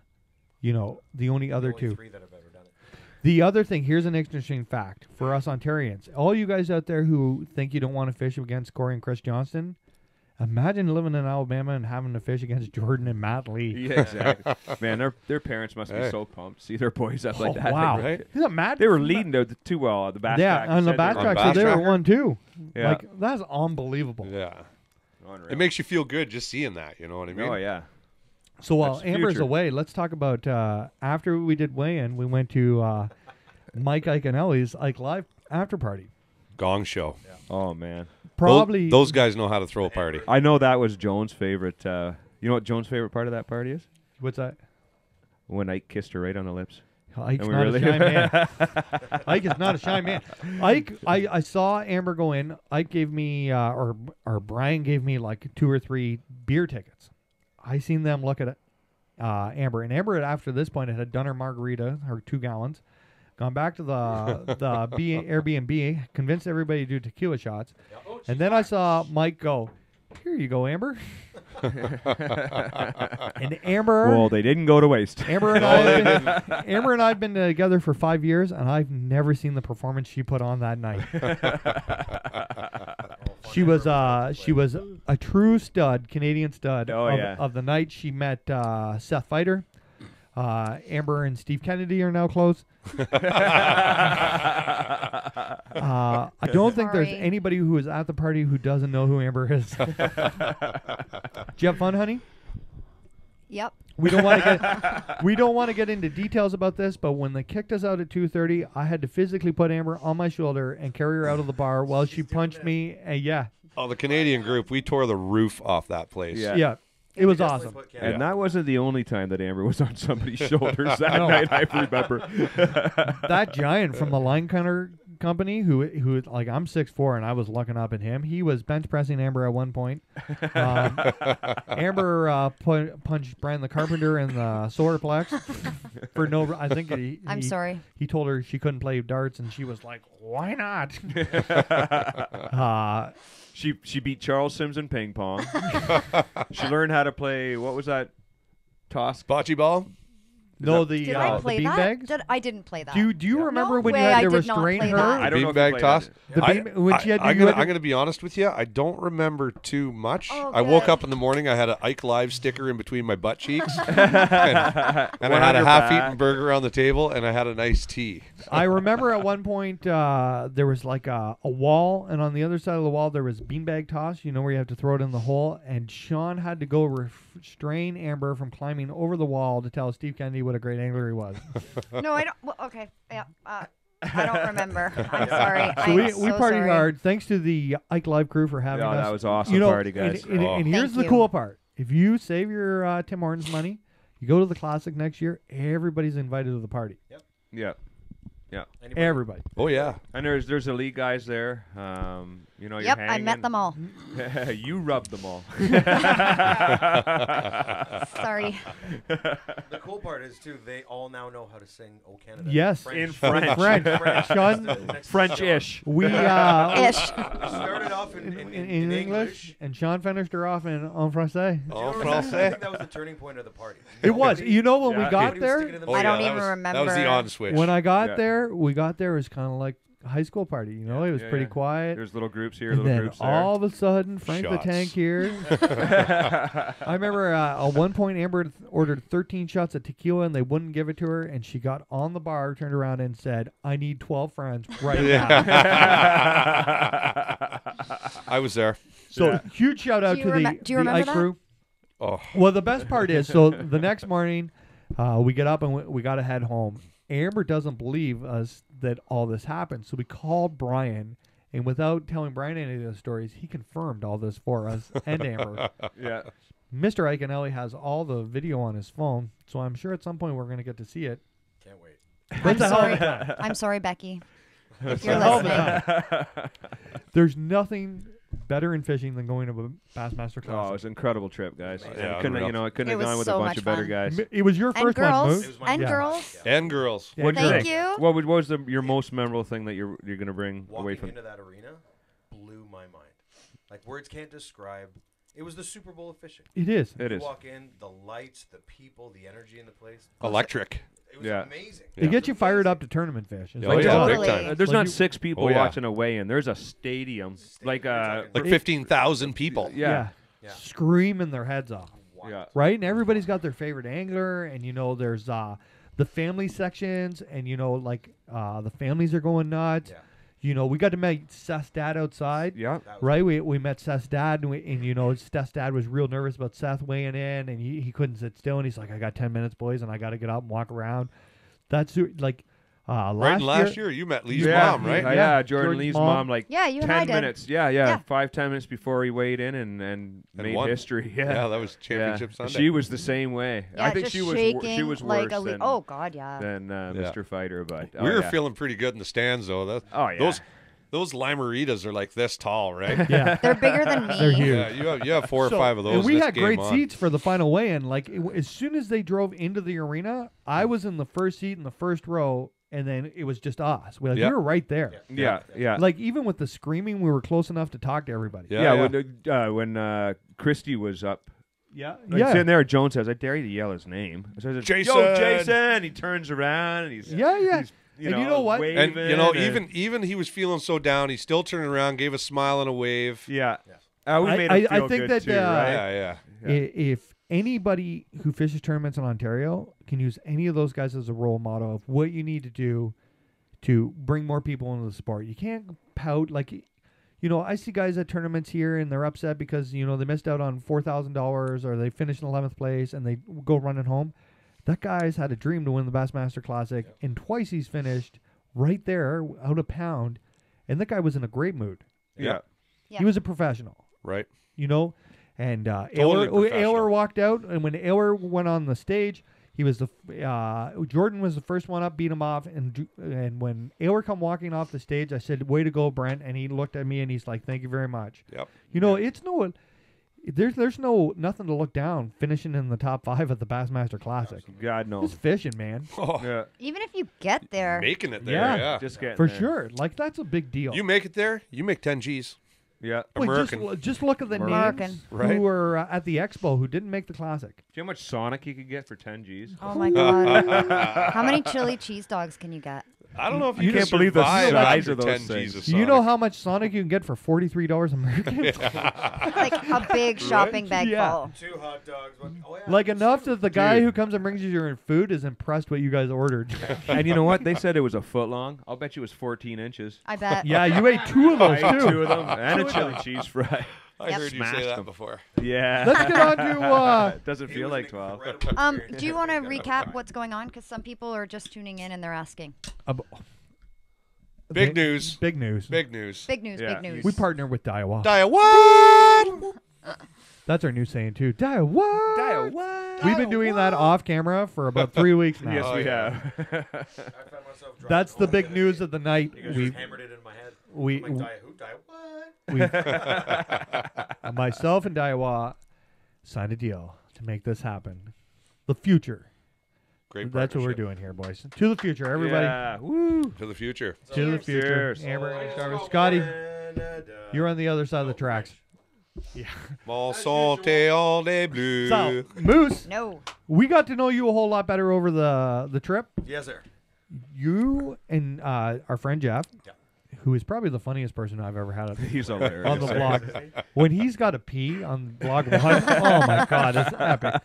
the only other two. 3 that have ever done it. The other thing, here's an interesting fact for us Ontarians. All you guys out there who think you don't want to fish against Corey and Chris Johnston, imagine living in Alabama and having to fish against Jordan and Matt Lee. Yeah, exactly. Man, their parents must be so pumped to see their boys up like that. Wow. Right? Isn't that Matt? They were leading the too well on the back Yeah, track. on the Said back they were- track, so they were backtracker? 1-2. Yeah. Like, that's unbelievable. Yeah, Unreal. it makes you feel good just seeing that. You know what I mean? Oh yeah. So while That's Amber's future. away, let's talk about after we did weigh-in, we went to Mike Iconelli's Ike Live after party. Gong show. Oh man. Probably those guys know how to throw a party. I know that was Joan's favorite. You know what Joan's favorite part of that party is? What's that? When Ike kissed her right on the lips. Ike's And we not really- a shy man. Ike is not a shy man. Ike, I saw Amber go in. Ike gave me, or Brian gave me like 2 or 3 beer tickets. I seen them look at Amber, and Amber after this point had done her margarita, her 2 gallons, gone back to the Airbnb, convinced everybody to do tequila shots, and then I saw Mike go, "Here you go, Amber." And Amber. Well, they didn't go to waste. Amber and I have been together for 5 years, and I've never seen the performance she put on that night. She was a true stud, Canadian stud of the night. She met Seth Fighter. Amber and Steve Kennedy are now close. I don't think there's Sorry. anybody who is at the party who doesn't know who Amber is. Did you have fun, honey? Yep. We don't want to get into details about this, but when they kicked us out at 2:30, I had to physically put Amber on my shoulder and carry her out of the bar while she punched me. And Oh, the Canadian group, we tore the roof off that place. Yeah. it was awesome. And that wasn't the only time that Amber was on somebody's shoulders that night, I remember. That giant from the line counter company who like I'm 6'4" and I was looking up at him. He was bench pressing Amber at one point. Amber punched Brian the Carpenter in the solar plex for no. I think I'm sorry. He told her she couldn't play darts, and she was like, "Why not?" She beat Charles Sims in ping pong. She learned how to play, what was that? Toss? Bocce ball? No, Did I the play that? beanbags. I didn't play that. Do you remember No when you way, had to I did not restrain play her? that. I don't know if you Beanbag played toss? that. When she had to, I'm you had going to be honest with you. I don't remember too much. Oh, I woke good. up in the morning. I had an Ike Live sticker in between my butt cheeks. and I One had on a your half-eaten back. burger on the table, and I had a nice tea. I remember at one point there was like a wall, and on the other side of the wall there was beanbag toss. You know where you have to throw it in the hole, and Sean had to go restrain Amber from climbing over the wall to tell Steve Kennedy what a great angler he was. No, I don't. Well, okay. Yeah. I don't remember. I'm sorry. So I'm we so partied sorry. hard. Thanks to the Ike Live crew for having Yeah, us. that was awesome party, guys. And here's Thank the you. cool part: if you save your Tim Hortons money, you go to the Classic next year. Everybody's invited to the party. Yeah. Everybody. Oh, yeah. And there's elite guys there. You know, you're Yep, I hanging. met them all. You rubbed them all. Sorry. The cool part is too, they all now know how to sing "O Canada." Yes. In French. French. Sean, French-ish. we Ish. We started off in English. and Sean finished her off in français. Do you En remember that? I français. think that was the turning point of the party. It was. You know when Yeah. we got Everybody was sticking there? to the Oh, I don't that even was, remember. That was the on switch. When I got Yeah. there, we got there. It was kind of like a high school party. You know, it was Yeah, pretty yeah. quiet. There's little groups here, And little then groups there. all of a sudden, Frank Shots. the Tank here. I remember at one point Amber ordered 13 shots of tequila and they wouldn't give it to her. And she got on the bar, turned around and said, "I need 12 friends right now." I was there. So huge shout out Do to you the, remem- do you the remember Ike that? crew. Oh, Well, the best part is, so the next morning, we get up and we got to head home. Amber doesn't believe us that all this happened, so we called Brian, and without telling Brian any of the stories, he confirmed all this for us and Amber. Yeah. Mr. Iconelli has all the video on his phone, so I'm sure at some point we're going to get to see it. Can't wait. I'm That's a hell of a sorry. time. I'm sorry, Becky. If It's you're a hell of a listening. time. There's nothing better in fishing than going to a Bassmaster Oh, it class. was an incredible trip, guys. Yeah, It couldn't, unreal. you know, it couldn't It have was gone with so a bunch much of better fun. guys. It was your And first one, girls. Moose. It was my And Yeah. girls. and girls. Yeah, What'd you Thank think? you. What was your most memorable thing that you're gonna bring away Walking from? into that arena blew my mind. Like words can't describe. It was the Super Bowl of fishing. It is. It You is. walk in, the lights, the people, the energy in the place. Electric. It was Yeah. amazing. It Yeah. gets you fired up to tournament fish. It's Oh, like, yeah, Totally. big time. There's Like not you- 6 people Oh, yeah. watching a weigh-in. There's a stadium, like Like 15,000 people. yeah. Yeah. screaming their heads off, Yeah. right? And everybody's got their favorite angler, and you know, there's the family sections, and you know, like the families are going nuts. Yeah. You know, we got to meet Seth's dad outside. Yeah. That was Right, we met Seth's dad, and you know, Seth's dad was real nervous about Seth weighing in, and he couldn't sit still, and he's like, "I got 10 minutes, boys, and I got to get up and walk around." That's like Right, and last year you met Lee's Yeah, mom, right? Yeah, Yeah. Jordan Jordan's Lee's mom. mom, like Yeah, you and I 10 did. minutes. Yeah, Yeah. 5-10 minutes before he weighed in and made won. history. Yeah, that was Yeah. championship Sunday. She was the same way. Yeah, I think just she was shaking she was like worse a than, oh God, yeah. than Mr. Fighter, but we were yeah. feeling pretty good in the stands, though. Oh yeah. Those limeritas are like this tall, right? Yeah, They're bigger than me. they're huge. Yeah, you have 4 or So- 5 of those. And we this had game great on. seats for the final weigh-in. Like as soon as they drove into the arena, I was in the first seat in the first row, and then it was just us. We Yep. were right there. yeah. Like even with the screaming, we were close enough to talk to everybody. Yeah, when Christie was up, yeah, like, sitting there, Jones says, "I dare you to yell his name." I said, Jason! Yo, Jason! He turns around and he's Yeah. he's, And you know what? waving And you know, and- even he was feeling so down, he still turned around, gave a smile and a wave. yeah. Yeah. We made I him feel think good that, too, right? Yeah. If anybody who fishes tournaments in Ontario can use any of those guys as a role model of what you need to do to bring more people into the sport, you can't pout like. You know, I see guys at tournaments here and they're upset because, you know, they missed out on $4,000 or they finished in 11th place and they go running home. That guy's had a dream to win the Bassmaster Classic, and twice he's finished right there out a pound, and that guy was in a great mood. Yeah. Yeah. He was a professional, Right. you know? And Totally professional. Ayler walked out, and when Ayler went on the stage, he was Jordan was the first one up, beat him off, and when Ayler come walking off the stage, I said, "Way to go, Brent," and he looked at me and he's like, "Thank you very much." Yep. You know, it's no, there's no nothing to look down finishing in the top 5 at the Bassmaster Classic. God no. It's fishing, man, Oh, Yeah. Even if you get there, making it there. Yeah. Yeah. Just getting for there. sure. Like that's a big deal. You make it there, you make 10 G's. Yeah. Wait, American. just look at the American. names Right. who were at the expo who didn't make the Classic. Do you know how much Sonic you could get for 10 G's? oh my God. How many chili cheese dogs can you get? I don't know if You you, can can't believe the survive size after of those 10 things. G's of Do you know Sonic. how much Sonic you can get for $43 American? Like a big shopping bag Yeah. full. 2 hot dogs. Oh, yeah. Like enough that the guy Dude. who comes and brings you your food is impressed what you guys ordered. And you know what? They said it was a foot long. I'll bet you it was 14 inches. I bet. Yeah, you ate 2 of those I ate too. 2 of them and Two a of chili them. cheese fry. I Yep. heard you Smashed say that them. before. Yeah. Let's get on to It doesn't It feel was like an 12. incredible experience. Do you want to Everybody's got recap fun. what's going on? Because some people are just tuning in and they're asking. Big news. Big news. Big news. Big news, Yeah. big news. We partner with Daiwa. What? That's our new saying too. Daiwa. what? We've been doing that off camera for about 3 weeks now. Yes, Oh, we yeah. have. I found myself driving That's the home big other news day. of the night. You guys We just hammered it in my head. we I'm like, Dia, who? Dia, what? myself and Daiwa signed a deal to make this happen. The future. Great That's what we're partnership. doing here, boys. To the future, everybody. Yeah. Woo. To the future. To the future. Cheers. Amber, Oh, Star- oh, Scotty, Canada. you're on the other side of the Oh, tracks. Yeah. All As santé, all day blue. So, Moose, No. we got to know you a whole lot better over the trip. Yes, sir. You and our friend Jeff, Yeah. who is probably the funniest person I've ever had He's hilarious. on the blog. When he's got a pee on blog one, oh my God, it's epic.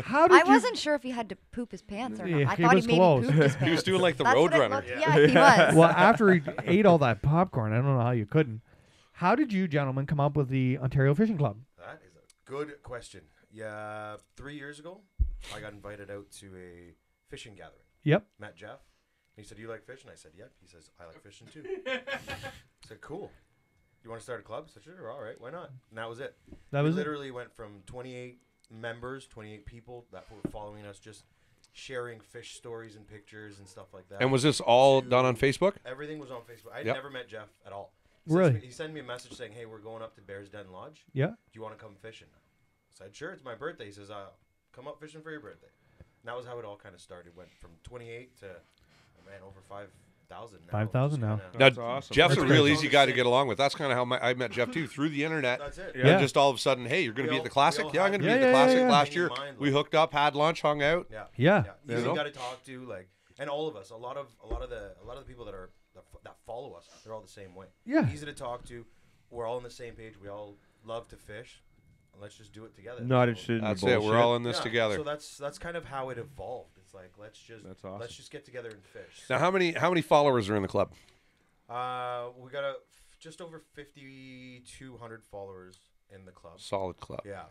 How did I you? wasn't sure if he had to poop his pants or not. Yeah, I he thought was he maybe close. pooped his pants. He was doing like the That's what it Roadrunner. looked- Yeah, he was. Well, after he ate all that popcorn, I don't know how you couldn't. How did you gentlemen come up with the Ontario Fishing Club? That is a good question. Yeah, 3 years ago, I got invited out to a fishing gathering. Yep. Met Jeff. He said, "You like fishing?" I said, "Yep." He says, "I like fishing too." I said, "Cool. You want to start a club?" I said, "Sure. All right. Why not?" And that was it. That we was it? literally went from 28 members, 28 people that were following us, just sharing fish stories and pictures and stuff like that. And was this all done on Facebook? Everything was on Facebook. I'd Yep. never met Jeff at all. Really? He sent me a message saying, "Hey, we're going up to Bears Den Lodge. Yeah. Do you want to come fishing?" I said, "Sure, it's my birthday." He says, "Come up fishing for your birthday." And that was how it all kind of started. Went from 28 to, over 5,000 now. 5,000 now. Kinda- That's Now, awesome. Jeff's That's a real great. easy guy to get along with. That's kind of how I met Jeff too, through the internet. That's it. Yeah. And just all of a sudden, hey, you're going to We be at the all- Classic? we all Yeah, I'm had- going to be Yeah, at the yeah, Classic yeah. last In year. your mind, We like- hooked up, had lunch, hung out. Yeah. Yeah. You You know? got to talk to and all of us. A lot of the people that follow us, they're all the same way. Yeah. Easy to talk to. We're all on the same page. We all love to fish. And let's just do it together. Not So- interested in the That's it. We're bullshit. all in this Yeah, together. So that's kind of how it evolved. It's like let's That's awesome. just get together and fish. Now, how many followers are in the club? We got just over 5,200 followers in the club. Solid club. Yeah.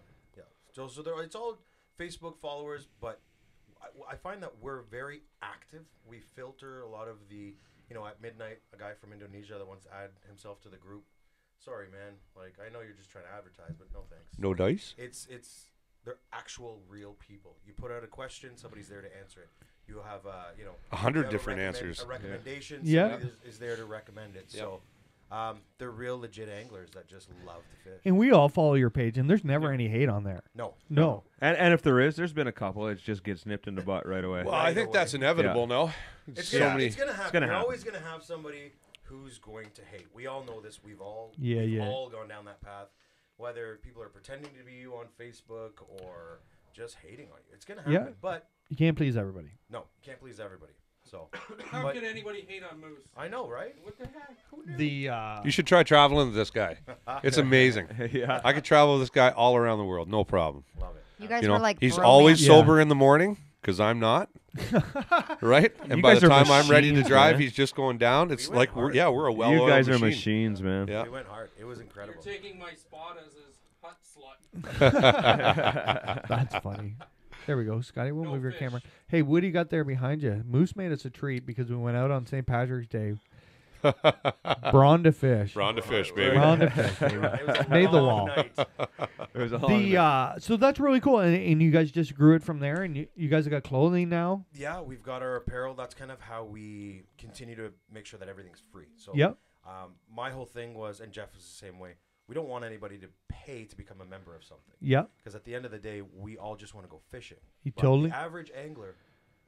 So it's all Facebook followers, but I find that we're very active. We filter a lot of the, at midnight, a guy from Indonesia that wants to add himself to the group. Sorry, man. Like, I know you're just trying to advertise, but no thanks. No dice? They're actual real people. You put out a question, somebody's there to answer it. You have, 100 you have different a answers. A recommendation, Yeah. somebody is there to recommend it. Yep. So they're real legit anglers that just love to fish. And we all follow your page, and there's never any hate on there. No. No. And if there's been a couple, it just gets nipped in the butt right away. Well, I think that's inevitable, no? It's So gonna, many- it's gonna happen. gonna You're happen. always gonna have somebody who's going to hate. We all know this. We've all gone down that path. Whether people are pretending to be you on Facebook or just hating on you, it's gonna happen. Yeah. But You can't please everybody. no, you can't please everybody. So How but- can anybody hate on Moose? I know, right? What the heck? Who knew? The You should try traveling with this guy. It's amazing. Yeah. I could travel with this guy all around the world, no problem. Love it. You guys You know, were like he's bromance. always Yeah. sober in the morning because I'm not. Right? And You by guys the are time I'm ready to machines, drive, man. he's just going down. It's went like hard. we're a well. You guys are machine. machines, man. Yeah. We went hard. It was You're incredible. taking my spot as his hut slut. That's funny. There we go, Scotty. We'll No move your fish. camera. Hey, what do you got there behind you? Moose made us a treat because we went out on St. Patrick's Day. Brawn to fish. Brawn to fish, baby. Brawn to fish, baby. It was a Made the long wall. night. It was a long night. So that's really cool, and you guys just grew it from there, and you guys have got clothing now. Yeah, we've got our apparel. That's kind of how we continue to make sure that everything's free. So Yep. my whole thing was, and Jeff was the same way, we don't want anybody to pay to become a member of something. Yep. Because at the end of the day, we all just want to go fishing. You But totally. The average angler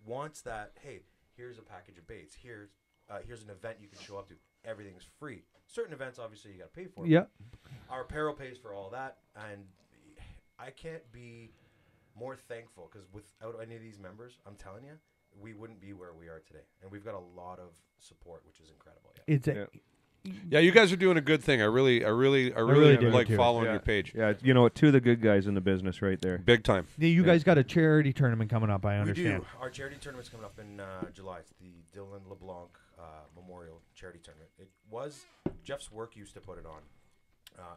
wants that, hey, here's a package of baits. Here's an event you can show up to. Everything's free. Certain events, obviously, you got to pay for. Yep. Our apparel pays for all that. And I can't be more thankful because without any of these members, I'm telling you, we wouldn't be where we are today. And we've got a lot of support, which is incredible. Yeah. It's a, Yeah, you guys are doing a good thing. I really do like too. following Yeah. your page. Yeah, you know what? Two of the good guys in the business right there. Big time. you guys got a charity tournament coming up. I We understand. do. Our charity tournament's coming up in July. It's the Dylan LeBlanc Memorial Charity Tournament. It was Jeff's work used to put it on,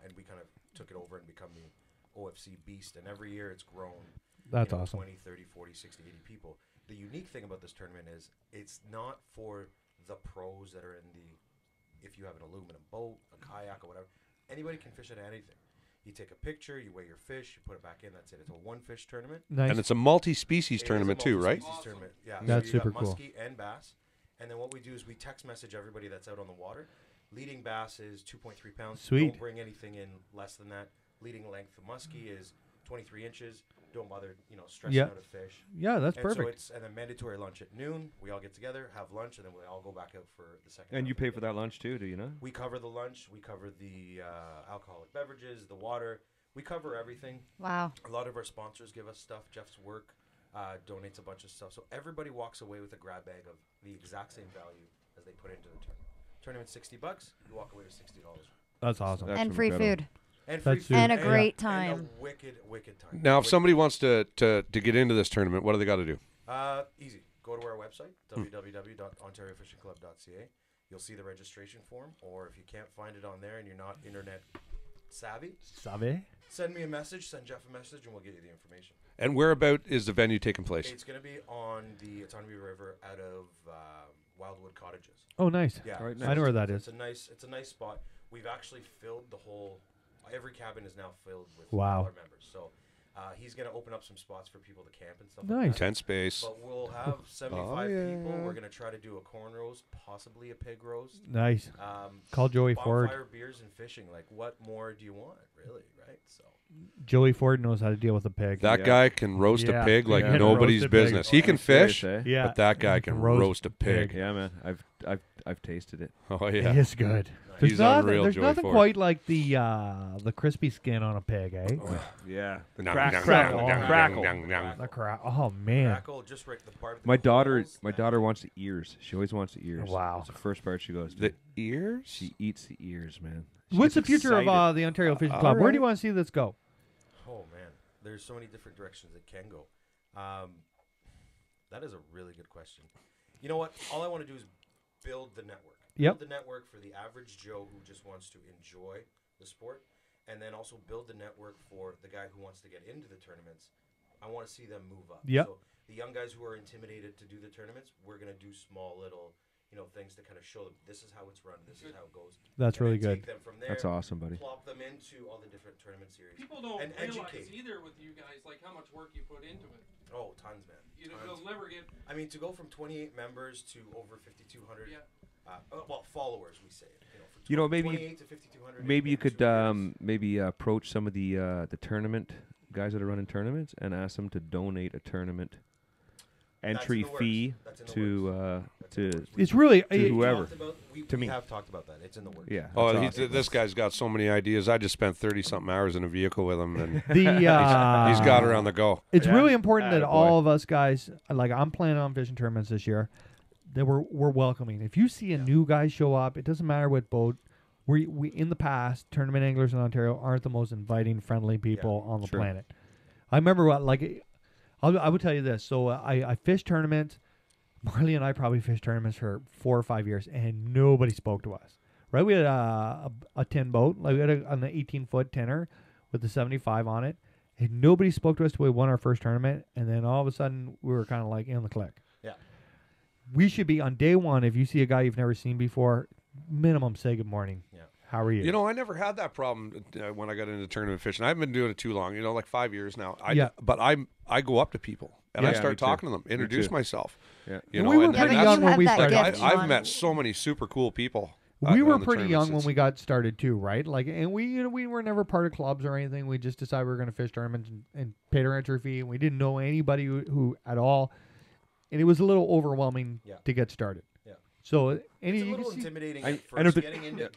and we kind of took it over and become the OFC Beast. And every year it's grown. That's awesome. 20, 30, 40, 60, 80 people. The unique thing about this tournament is it's not for the pros that are in the, if you have an aluminum boat, a kayak, or whatever. Anybody can fish at anything. You take a picture, you weigh your fish, you put it back in. That's it. It's a one-fish tournament. Nice. And it's a multi-species It is a tournament too, right? multi-species tournament. Yeah, That's so you got super cool. muskie and bass. And then what we do is we text message everybody that's out on the water. Leading bass is 2.3 pounds. Sweet. Don't bring anything in less than that. Leading length of muskie is 23 inches. Don't bother, stressing Yeah. out a fish. Yeah, that's And perfect. so it's a mandatory lunch at noon. We all get together, have lunch, and then we all go back out for the second. And half you of the pay day. for that lunch too, do you know? We cover the lunch. We cover the alcoholic beverages, the water. We cover everything. Wow. A lot of our sponsors give us stuff. Jeff's work donates a bunch of stuff. So everybody walks away with a grab bag of the exact same value as they put into the tournament. Tournament's $60. You walk away with $60. That's awesome. That's And free incredible. food. And free That's food. And a Yeah. great And time. a wicked time. Now, if Wicked. somebody wants to get into this tournament, what do they got to do? Easy. Go to our website, www.ontariofishingclub.ca. You'll see the registration form, or if you can't find it on there and you're not internet savvy, Sabe? send me a message, send Jeff a message, and we'll get you the information. And whereabout is the venue taking place? It's going to be on the Otonabee River out of Wildwood Cottages. Oh, nice. Yeah, All right, I know where that it's is. It's a nice spot. We've actually filled the whole. Every cabin is now filled with Wow. all our members. So he's going to open up some spots for people to camp and stuff. Nice. Like that. Tent space. But we'll have 75 Oh, yeah. people. We're going to try to do a corn roast, possibly a pig roast. Nice. Call Joey Ford. Bonfire, beers, and fishing. Like, what more do you want, really, right? So Joey Ford knows how to deal with a pig. That Yeah. guy can roast Yeah. a pig like He can nobody's roast a pig. business. He can Serious, fish, eh? Yeah. but that guy He can roast roast a pig. pig. Yeah, man. I've tasted it. Oh It yeah. is good. There's He's nothing, unreal, there's Joey nothing Ford. quite like the crispy skin on a pig, eh? Yeah. The Nom, crack, nom, crackle, nom, nom, crackle. nom, nom. The oh man. crackle, just right the part. Of the My daughter coals, wants the ears. She always wants the ears. Wow. That's the first part she goes to. The ears? She eats the ears, man. She What's the gets future excited. of the Ontario Fishing Club? Where do you want to see this go? Oh man, there's so many different directions it can go. That is a really good question. You know what? All I want to do is build the network. Yep. Build the network for the average Joe who just wants to enjoy the sport, and then also build the network for the guy who wants to get into the tournaments. I want to see them move up. Yep. So the young guys who are intimidated to do the tournaments, we're gonna do small little, things to kind of show them this is how it's run, this is how it goes. That's And really then good. Take them from there. That's awesome, buddy. Plop them into all the different tournament series. People don't And realize educate. either with you guys, like how much work you put into it. Oh, tons, man. You'll never get. I mean, to go from 28 members to over 5,200. Yeah. Followers, we say. From maybe 28 to 5,200. Maybe you in 2 could years. maybe approach some of the tournament guys that are running tournaments and ask them to donate a tournament entry in the works. fee That's in the to It's really To whoever. We To me. have talked about that. It's in the works. yeah. Oh, that's awesome. this guy's got so many ideas. I just spent 30-something hours in a vehicle with him, and the he's got her on the go. It's Yeah. really important that Attaboy. all of us guys, like I'm planning on fishing tournaments this year, that we're welcoming. If you see a new guy show up, it doesn't matter what boat. We in the past, tournament anglers in Ontario aren't the most inviting, friendly people on the Sure. planet. I remember I would tell you this. So I fished tournaments. Marley and I probably fished tournaments for 4 or 5 years, and nobody spoke to us. Right? We had a tin boat, like we had an 18-foot tinner with the 75 on it, and nobody spoke to us till we won our first tournament, and then all of a sudden we were kind of like in the click. Yeah. We should be on day one. If you see a guy you've never seen before, minimum say good morning. Yeah. How are you? I never had that problem when I got into tournament fishing. I haven't been doing it too long, like 5 years now. Yeah. But I go up to people and I Yeah, me start too. talking to them, introduce too. myself. Yeah. And we were and pretty that's- young You when have we that started. gift, I've John. met so many super cool people. We were on the pretty young tournaments. when we got started too, right? Like, and we were never part of clubs or anything. We just decided we were going to fish tournaments and paid our entry fee, and we didn't know anybody who at all, and it was a little overwhelming Yeah. to get started. Yeah. So, It's a you little can see, intimidating I at know first.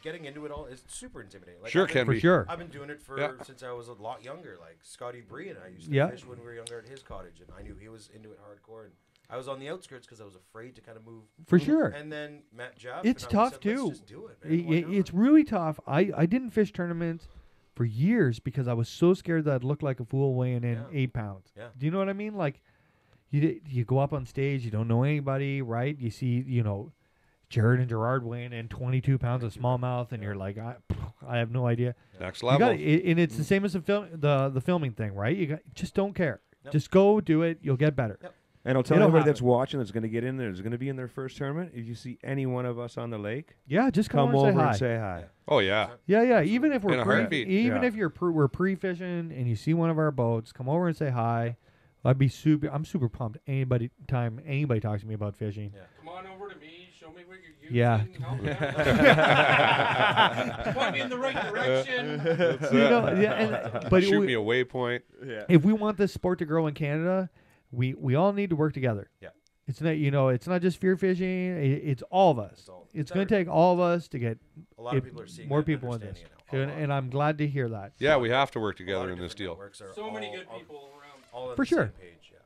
Getting into it all is super intimidating. Like, Sure I've been- can for be. sure. I've been doing it since I was a lot younger. Like Scotty Bree and I used to Yeah. fish when we were younger at his cottage, and I knew he was into it hardcore, and I was on the outskirts because I was afraid to kind of move. For sure. And then met Jeff. It's and I tough said, too. Let's just do it, man. Why not? It's really tough. I didn't fish tournaments for years because I was so scared that I'd look like a fool weighing in Yeah. 8 pounds. Yeah. Do you know what I mean? Like, you go up on stage, you don't know anybody, right? You see, Jared and Gerard weighing in 22 pounds of smallmouth, and you're like, I have no idea. Next You level. got and it's the same as the filming thing, right? Just don't care. Yep. Just go do it. You'll get better. Yep. And I'll tell It'll everybody that's happen. watching that's going to get in there, is going to be in their first tournament. If you see any one of us on the lake, Yeah, just come over over and and say hi. say hi. Oh yeah. Yeah. Even if In we're a heartbeat. even Yeah. if we're pre-fishing and you see one of our boats, come over and say hi. I'm super pumped. Anybody talks to me about fishing. Yeah. Come on over to me, show show me what you're using. Yeah. Help me out. Point me in the right direction. But Shoot me a waypoint. Yeah. if we want this sport to grow in Canada, we all need to work together. Yeah. It's not it's not just fear fishing. It's all of us. It's going to take all of us to get A lot of people are seeing more it and people in this, understanding it now. A lot. and I'm glad to hear that. Yeah, we have to work A lot together of in this different deal. networks are So many all- good all- people around. all on For the sure. same page. Yeah.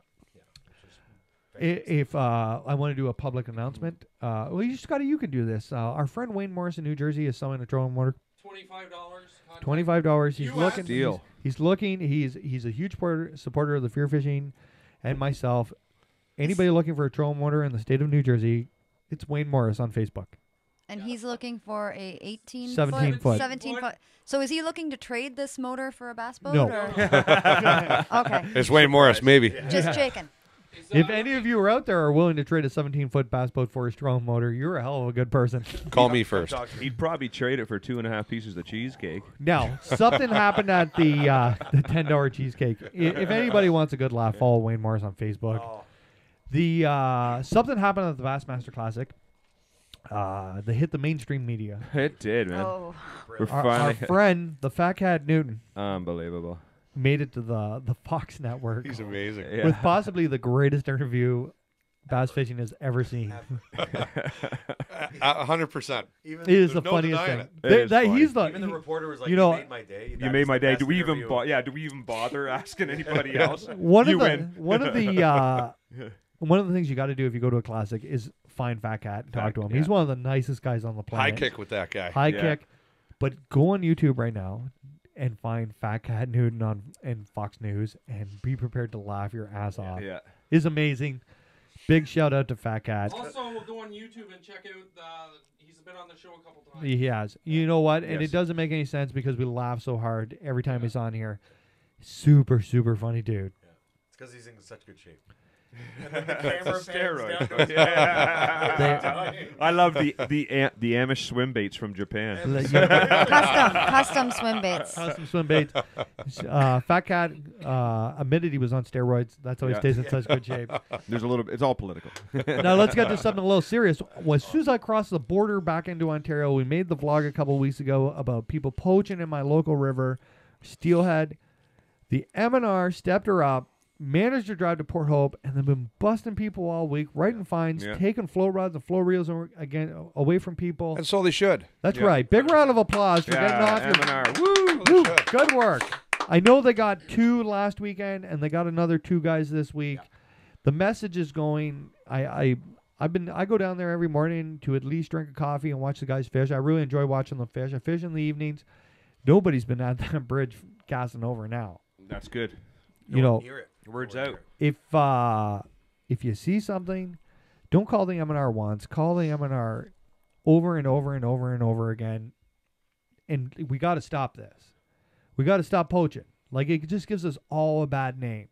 Which is If I want to do a public announcement, you can do this. Our friend Wayne Morris in New Jersey is selling a trolling motor. $25. $25. He's US. looking. Deal. He's looking. He's a huge supporter of the fear fishing, and myself. Anybody looking for a trolling motor in the state of New Jersey, it's Wayne Morris on Facebook. And he's looking for a 18 17 foot. 17 foot. So is he looking to trade this motor for a bass boat? No. Or? Okay. It's Wayne Morris, maybe. Just checking. If any of you are out there are willing to trade a 17-foot bass boat for a trolling motor, you're a hell of a good person. Call me first. He'd probably trade it for 2.5 pieces of cheesecake. Now, something happened at the $10 cheesecake. If anybody wants a good laugh, follow Wayne Morris on Facebook. Oh, The something happened at the Bassmaster Classic. They hit the mainstream media. It did, man. Oh. We're Our finally friend, the Fat Cat Newton, unbelievable. made it to the Fox Network He's amazing. Yeah. with possibly the greatest interview bass fishing has ever seen. 100%. even It is the no funniest denying thing. it. It is He's the even the reporter was like, you "You know, made my day. You made my day. Do we even interview." do we even bother asking anybody else? one You of the win. one of the things you got to do if you go to a classic is find Fat Cat and talk to him. He's yeah. one of the nicest guys on the High planet. kick with that guy. High Yeah. kick. But go on YouTube right now and find Fat Cat Newton on Fox News and be prepared to laugh your ass off. Yeah. It's amazing. Big shout out to Fat Cat. Also, go on YouTube and check out. He's been on the show a couple times. He has. You know what? And Yes. it doesn't make any sense because we laugh so hard every time he's on here. Super, super funny dude. It's because he's in such good shape. And then the camera pans Steroid. down to his I love the Amish swim baits from Japan. Custom swim baits. Custom swim baits. Fat Cat admitted he was on steroids. That's how he Yeah. stays in such good shape. There's a little. It's all political. Now let's get to something a little serious. Well, as soon as I crossed the border back into Ontario, we made the vlog a couple weeks ago about people poaching in my local river, Steelhead. The M&R stepped her up, managed to drive to Port Hope, and they've been busting people all week, writing fines, Yeah. taking flow rods and flow reels again away from people. And so they should. That's Yeah. right. Big round of applause for getting off your M&R. Woo! Woo, good work. I know they got 2 last weekend, and they got another 2 guys this week. The message is going. I go down there every morning to at least drink a coffee and watch the guys fish. I really enjoy watching them fish. I fish in the evenings. Nobody's been at that bridge casting over now. That's good. You know, Hear it. Words No one out. hear it. if you see something, don't call the M&R once. Call the M&R over and over and over and over again. And we got to stop this. We got to stop poaching. Like, it just gives us all a bad name.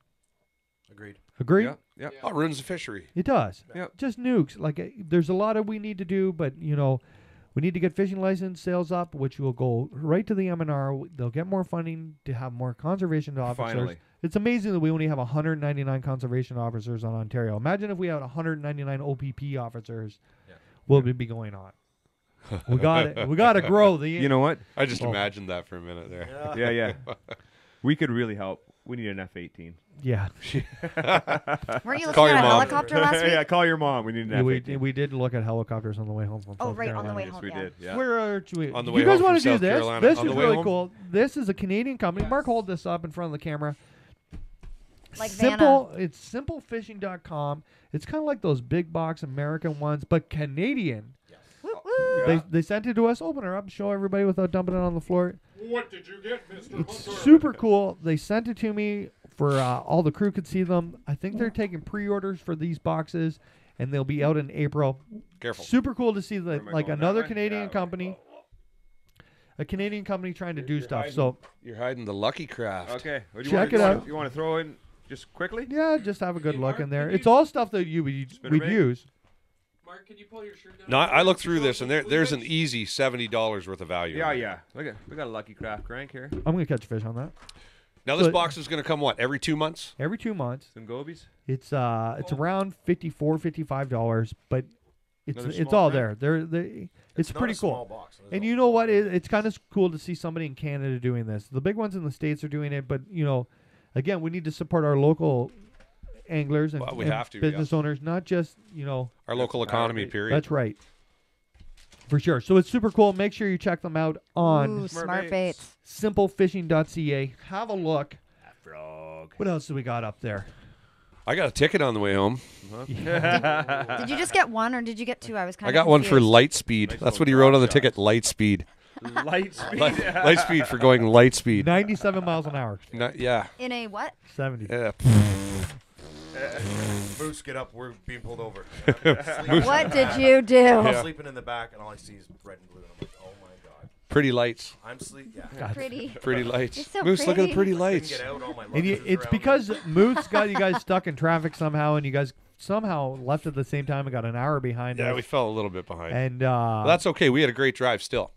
Agreed. Agree? Yeah. Yeah. Oh, ruins the fishery. It does. Yeah. Just nukes. Like, there's a lot of we need to do, but, we need to get fishing license sales up, which will go right to the M&R. They'll get more funding to have more conservation officers. Finally. It's amazing that we only have 199 conservation officers on Ontario. Imagine if we had 199 OPP officers. Yeah. What would be going on? We got to grow the. You know what? I just Oh. imagined that for a minute there. Yeah, yeah. We could really help. We need an F-18. Yeah. Weren't you Call looking your at a mom. helicopter last week? Yeah, call your mom. We need an we, F-18. we did look at helicopters on the way home from Oh, South right, on the Carolina. way Yes, home. we yeah. did. Yeah. Where are On the you way guys home want to from do South this? Carolina. This On is the way really home? cool. This is a Canadian company. Mark, hold this up in front of the camera. Like Simple. It's simplefishing.com. It's kind of like those big box American ones, but Canadian. Woo, woo. Yeah. They sent it to us. Open her up, show everybody without dumping it on the floor. What did you get, Mr. It's Hunter? super cool. They sent it to me for all the crew could see them. I think they're taking pre-orders for these boxes, and they'll be out in April. Careful. Super cool to see Where that, am I like going? another That way? Canadian Yeah, company, a Canadian company trying to do You're stuff. hiding. So You're hiding the Lucky Craft. Okay. What do Check you it want, out. You want to throw in just quickly? yeah, just have a good Hey, look Mark, in there. can It's you- all stuff that we'd Spinnerbait? use. Mark, can you pull your shirt down? No, I looked through this, and Show there's an cleavage? easy $70 worth of value. Yeah, in it. yeah. Look at we got a Lucky Craft crank here. I'm gonna catch a fish on that Now this But- box is going to come what, every 2 months? every 2 months. Some gobies. It's around $54, $55, but It's all there. It's pretty not a small cool. box. There's And a you know what? lot. It's kind of cool to see somebody in Canada doing this. The big ones in the States are doing it, but again, we need to support our local anglers and, Well, we and have to, business owners, not just Our local economy, period. That's right. For sure. So it's super cool. Make sure you check them out on Ooh, smart baits. simplefishing.ca. Have a look. What else do we got up there? I got a ticket on the way home. Did you just get one or did you get two? I was kind I of got one for confused. light speed. Nice That's little what he wrote on the drop ticket. Light speed. Light speed. Light speed for going light speed. 97 miles an hour. Yeah. In a what? 70. Yeah. Moose, get up. We're being pulled over. What did you do? I'm sleeping in the back, and all I see is red and blue. And I'm like, oh my god. Pretty lights. I'm sleep. Yeah. God. Pretty. Pretty lights. You're so Moose, look at the pretty. pretty Couldn't lights. get out. All my And luggage was it's around because me. Moose got you guys stuck in traffic somehow, and you guys somehow left at the same time and got an hour behind Yeah, us. we fell a little bit behind. And Well, that's okay. We had a great drive still.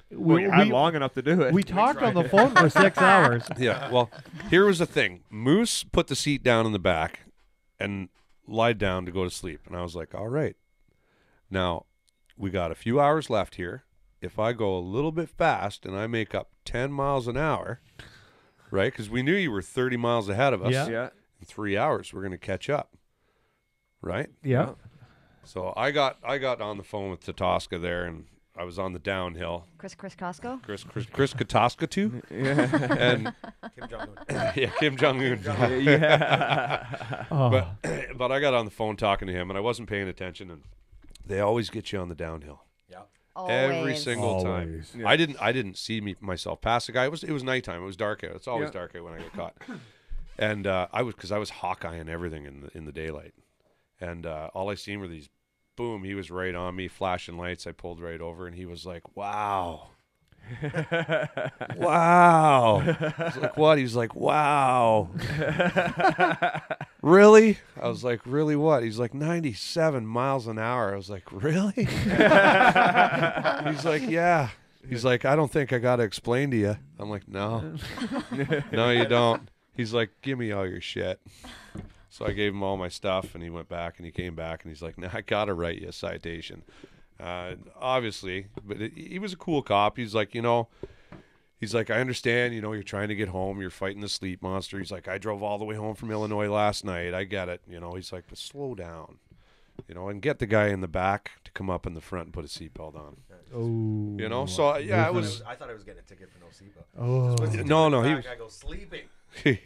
Well, you had long enough to do it. we talked on the phone for 6 hours. Yeah. Well, here was the thing. Moose put the seat down in the back and lied down to go to sleep. And I was like, all right. Now, we got a few hours left here. If I go a little bit fast and I make up 10 miles an hour, right? Because we knew you were 30 miles ahead of us. Yeah. Yeah. In 3 hours, we're going to catch up. Right? Yeah. So I got on the phone with Tatoska there, and I was on the downhill. Chris Costco? Chris Katoska too? Yeah. And Kim Jong-un. yeah, Kim Jong-un. Yeah. Oh. But I got on the phone talking to him, and I wasn't paying attention. And they always get you on the downhill Yeah. every Always. single time. Always. Yeah. I didn't see myself pass the guy. It was nighttime. It was dark out. It's always Yeah. dark out when I get caught. And I was Hawkeyeing everything in the daylight, and all I seen were these. Boom! He was right on me, flashing lights. I pulled right over, and he was like, "Wow, wow!" I was like, "What?" He was like, "Wow." Really? I was like, "Really? What?" He's like, 97 miles an hour. I was like, "Really?" He's like, "Yeah." He's like, "I don't think I got to explain to you." I'm like, "No, no, you don't." He's like, "Give me all your shit." So I gave him all my stuff, and he went back, and he came back, and he's like, "Nah, I gotta write you a citation." Obviously, but he was a cool cop. He's like, he's like, "I understand, you're trying to get home. You're fighting the sleep monster." He's like, "I drove all the way home from Illinois last night. I get it." He's like, "But slow down, and get the guy in the back to come up in the front and put a seatbelt on." Oh. So yeah, it was. I thought I was getting a ticket for no seatbelt. Oh. Supposed to No, sit no, in the he back, was- I go sleeping.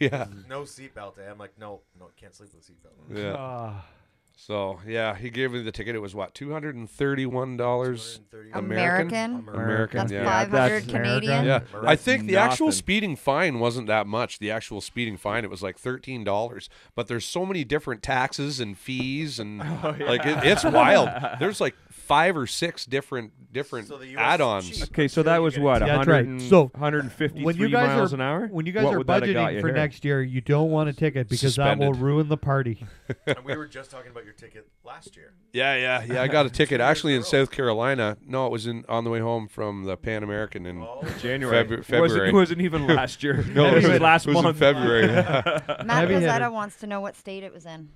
Yeah, No seatbelt. I'm like, no, can't sleep with a seatbelt. yeah. Ah. So yeah, he gave me the ticket. It was what, $231 American? American, That's yeah. 500 Canadian. Yeah, That's I think the actual nothing. speeding fine wasn't that much. The actual speeding fine, it was like $13. But there's so many different taxes and fees, and like it's wild. There's like 5 or 6 different So the US is add-ons. cheap. Okay, so Still that you was get what, it. Yeah, that's 100 right. So, 153 When you guys miles are an hour? when you guys What are would that have got budgeting you for here? next year, you don't want a ticket because that will Suspended. ruin the party. And we were just talking about your ticket last year. Yeah. I got a ticket 2 years actually in a in row. South Carolina. No, it was on the way home from the Pan American in Oh, January. February. It wasn't even last year. No, it was last it was month. in February. Matt Heavy hitter. Pizzetta wants to know what state it was in.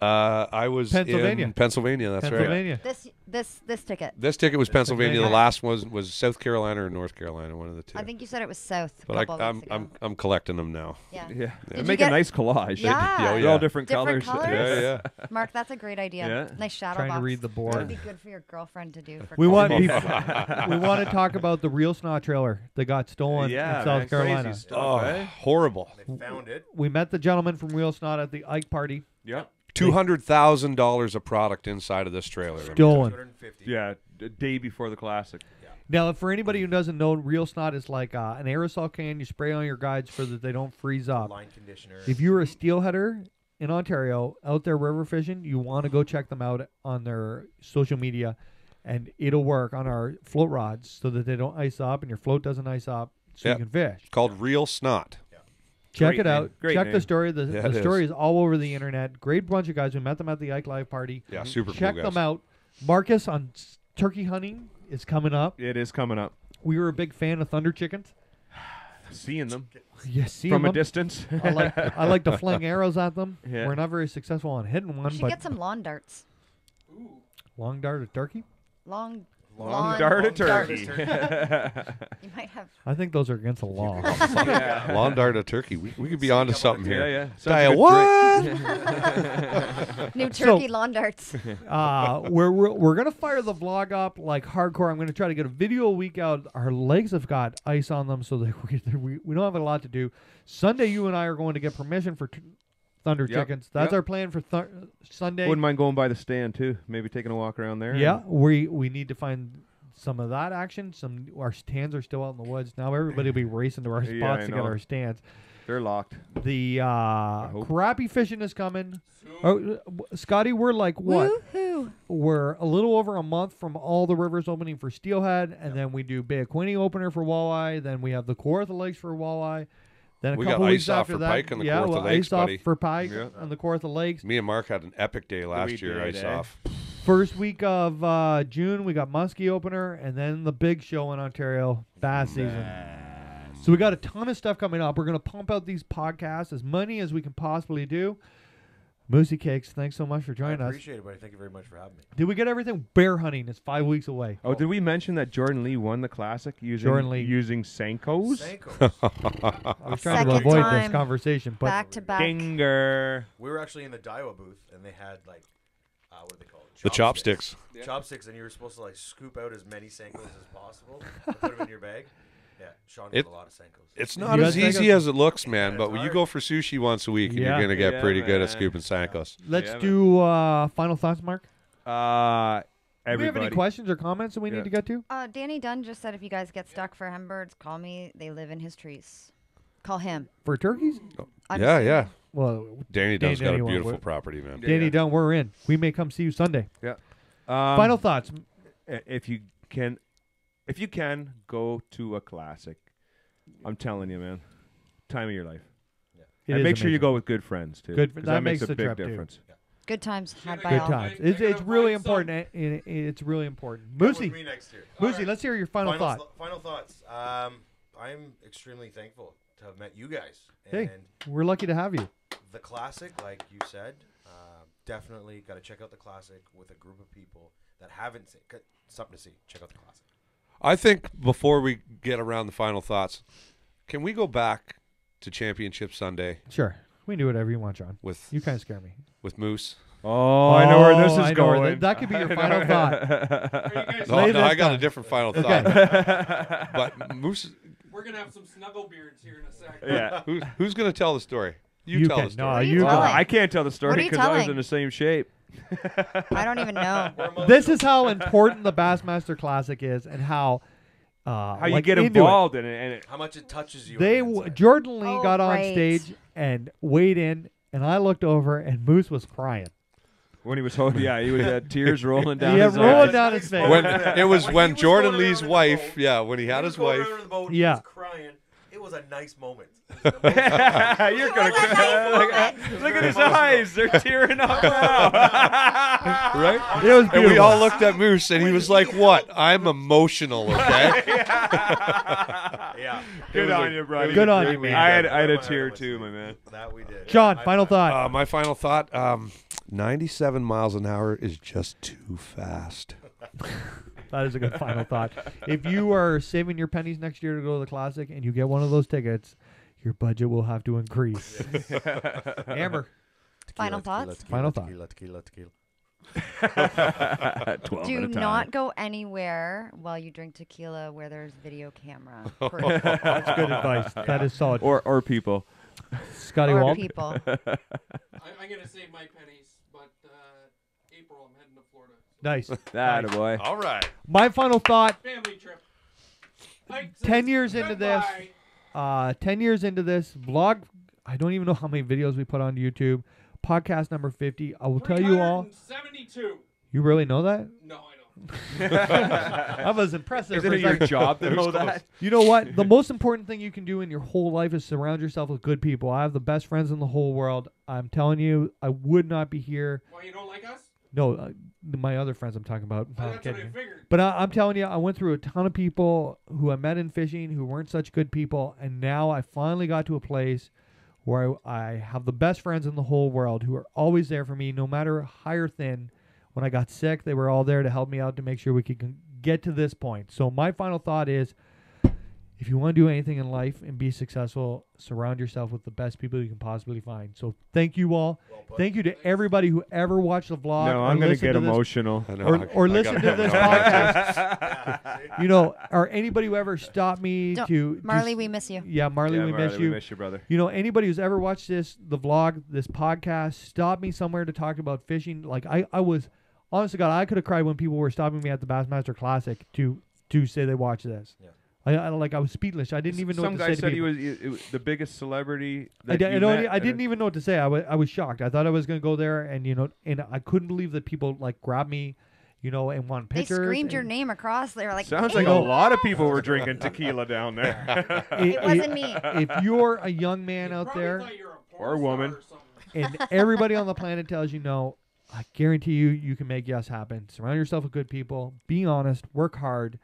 I was Pennsylvania. in Pennsylvania. That's right. Pennsylvania. This ticket. This ticket was Pennsylvania. The Pennsylvania. last was South Carolina or North Carolina, one of the two. I think you said it was south. A But couple I'm weeks ago. I'm collecting them now. Yeah. Yeah. Did They you make get- a nice collage. Yeah. Oh, They're yeah. all different, Different colors. colors? Yeah. Mark, that's a great idea. Yeah. Nice shadow Trying to box. read the That board. would be good for your girlfriend to do. For We want Christmas. people, we want to talk about the real snot trailer that got stolen Yeah, in South man, Carolina. crazy stuff, Oh, eh? horrible! They found it. We met the gentleman from Real Snot at the Ike party. Yep. $200,000 of product inside of this trailer. Stolen. 250. Yeah, a day before the classic. Now, for anybody who doesn't know, Real Snot is like an aerosol can you spray on your guides so that they don't freeze up. Line conditioner. If you're a steelheader in Ontario out there river fishing, you want to go check them out on their social media, and it'll work on our float rods so that they don't ice up and your float doesn't ice up, so Yeah. you can fish. It's called Real Snot. Check Great it out. name. Great Check the name. story. The, Yeah, the it story is. is all over the internet. Great bunch of guys. We met them at the Ike Live party. Yeah, super Check cool them guys. out. Marcus on turkey hunting is coming up. It is coming up. We were a big fan of Thunder Chickens. Seeing them You see from a them. distance. I like to fling arrows at them. Yeah. We're not very successful on hitting You one, should but get some lawn darts. Long dart of turkey? Long Dart of turkey. You might have. I think those are against the law. Yeah. Lawn dart of turkey. We could be onto something Yeah, here. yeah. Dia, Sounds like a what? New turkey lawn darts. We're gonna fire the vlog up like hardcore. I'm gonna try to get a video a week out. Our legs have got ice on them, so that we don't have a lot to do. Sunday, you and I are going to get permission for Thunder Yep, Chickens. That's yep. our plan for Sunday. Wouldn't mind going by the stand too. Maybe taking a walk around there. Yeah, we need to find some of that action. Our stands are still out in the woods now. Everybody will be racing to our Yeah, spots I to get know. our stands. They're locked. The hope. crappie fishing is coming. Soon. Scotty, we're like what? Woohoo! We're a little over a month from all the rivers opening for steelhead, and then we do Bay of Quinte opener for walleye. Then we have the Kawartha Lakes for walleye. Then a We couple got weeks ice off after for that, pike on the yeah, Kawartha well, Lakes, ice off buddy. for pike Yeah. on the Kawartha Lakes. Me and Mark had an epic day last We year, did, ice eh? off. First week of June, we got muskie opener, and then the big show in Ontario, bass season. So we got a ton of stuff coming up. We're going to pump out these podcasts as many as we can possibly do. Moosey Cakes, thanks so much for I joining us. appreciate it, buddy. Thank you very much for having me. Did we get everything? Bear hunting is 5 weeks away. Oh, did we mention that Jordan Lee won the classic Jordan Lee. using Senkos? Senkos. I was trying to Second avoid this time conversation, but Back to back. Ginger. We were actually in the Daiwa booth, and they had like, what are they called? The chopsticks. Chopsticks, and you were supposed to like scoop out as many Senkos as possible and put them in your bag. Yeah, Sean got It- a lot of Senkos. It's not You as guys easy think as it looks, man. Yeah, But it's when you hard. go for sushi once a week, and Yeah. you're gonna get Yeah, pretty good man. at scooping Sankos. let's Yeah, do final thoughts, Mark. Do we have Everybody. any questions or comments that we Yeah. need to get to? Danny Dunn just said if you guys get stuck for hembirds, call me. They live in his trees. Call him. For turkeys? I'm Yeah, just- yeah. Well, Danny Dunn's got a anyone beautiful would. property, man. Yeah. Danny Dunn, we're in. We may come see you Sunday. Final thoughts. If you can go to a classic, I'm telling you, man, time of your life. It And is make sure you amazing. go with good friends too. Good- 'cause that makes makes a the big trip, too. difference. Good times had by Good all. times. You're It's gonna really find some- important. It's really important. Come with Moosey, me next year. Moosey, let's hear your final thought. Final thoughts. I'm extremely thankful to have met you guys. Hey. And We're lucky to have you. the classic, like you said, definitely got to check out the classic with a group of people that haven't seen. Got something to see. Check out the classic. I think before we get around the final thoughts, can we go back to Championship Sunday Sure. We can do whatever you want, John. with You kind of scare me. Moose? Oh, I know where this I is know where going. that could be your final thought. Are you guys No, Lay no, I this got down. a different final Okay. thought. But Moose, We're gonna have some snuggle beards here in a sec. Yeah. who's going to tell the story? You tell can. the story. No, are you you go. telling? I can't tell the What are story you because I was telling? in the same shape. I don't even know. This is how important the Bassmaster Classic is, and how How you like, get into it. involved in it, and it, How much it touches you. They on the inside. Jordan Lee Oh, got on right. stage and weighed in, and I looked over, and Moose was crying. when he was holding, he was had tears rolling down Yeah, his rolling eyes. down his face. When it was When when he was Jordan going Lee's around in the wife, boat, when he had He his was going wife, around the boat, Yeah. he was crying. It was a nice moment. It was an emotional moment. You're gonna Nice moment. look at his eyes; they're tearing up now. right? It was And we beautiful. all looked at Moose, and he was like, "What? I'm emotional, okay?" Yeah. Good on you, buddy. Good on you, man. I had a Everyone tear was too, sweet. my man. That we did. John, I- final thought. My final thought: 97 miles an hour is just too fast. That is a good final thought. If you are saving your pennies next year to go to the Classic and you get one of those tickets, your budget will have to increase. Amber. Final thoughts? Final thought. Tequila. 12 Do at a time. not go anywhere while you drink tequila where there's video camera. That's good advice. That is solid. or people. Scotty or Walt. people. I'm gonna save my pennies, but April I'm heading to Florida. Nice. That boy. All right. My final thought, Family trip. Hikes 10 and years into this, goodbye. 10 years into this vlog, I don't even know how many videos we put on YouTube. Podcast number 50. I will tell you all. 372. You really know that? No, I don't. That was impressive. Isn't for a it your second. job to know that? You know what? The most important thing you can do in your whole life is surround yourself with good people. I have the best friends in the whole world. I'm telling you, I would not be here. Why you don't like us? No, my other friends I'm talking about. No, I'm That's what I kidding. figured. But I'm telling you, I went through a ton of people who I met in fishing who weren't such good people, and now I finally got to a place where I have the best friends in the whole world who are always there for me, no matter high or thin. When I got sick, they were all there to help me out to make sure we could get to this point. So my final thought is, if you want to do anything in life and be successful, surround yourself with the best people you can possibly find. So thank you all. Well put. Thank you to everybody who ever watched the vlog. No, or I'm going to listened get this, emotional. I know, or I listen gotta to this come around. podcast. You know, or anybody who ever stopped me Don't- to Marley, we miss you. Yeah, Marley, Yeah, we Marley, miss you. We miss you, brother. You know, anybody who's ever watched the vlog, this podcast, stop me somewhere to talk about fishing. Like I was, honest to God, I could have cried when people were stopping me at the Bassmaster Classic to say they watch this. Yeah. I was speechless. I didn't even know Some what to guy say said to he people. was the biggest celebrity. I That you met, I didn't even know what to say. I was shocked. I thought I was going to go there, and and I couldn't believe that people like grabbed me, and want They pictures. screamed your and name across. They were like, Sounds "Hey, like a lot of people were drinking tequila down there. It wasn't me. If you're a young man out Probably there, thought you were a Or porn woman. star or something. and everybody on the planet tells you no, I guarantee you can make yes happen. Surround yourself with good people. Be honest. Work hard,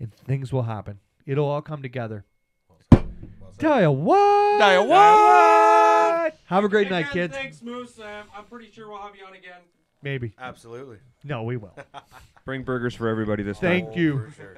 and things will happen. It'll all come together. Well said. Tell ya what? Tell ya what? Have a great night, Again, kids. Thanks, Moose. I'm pretty sure we'll have you on again. Maybe. Absolutely. No, we will. Bring burgers for everybody this time. Thank you. For sure.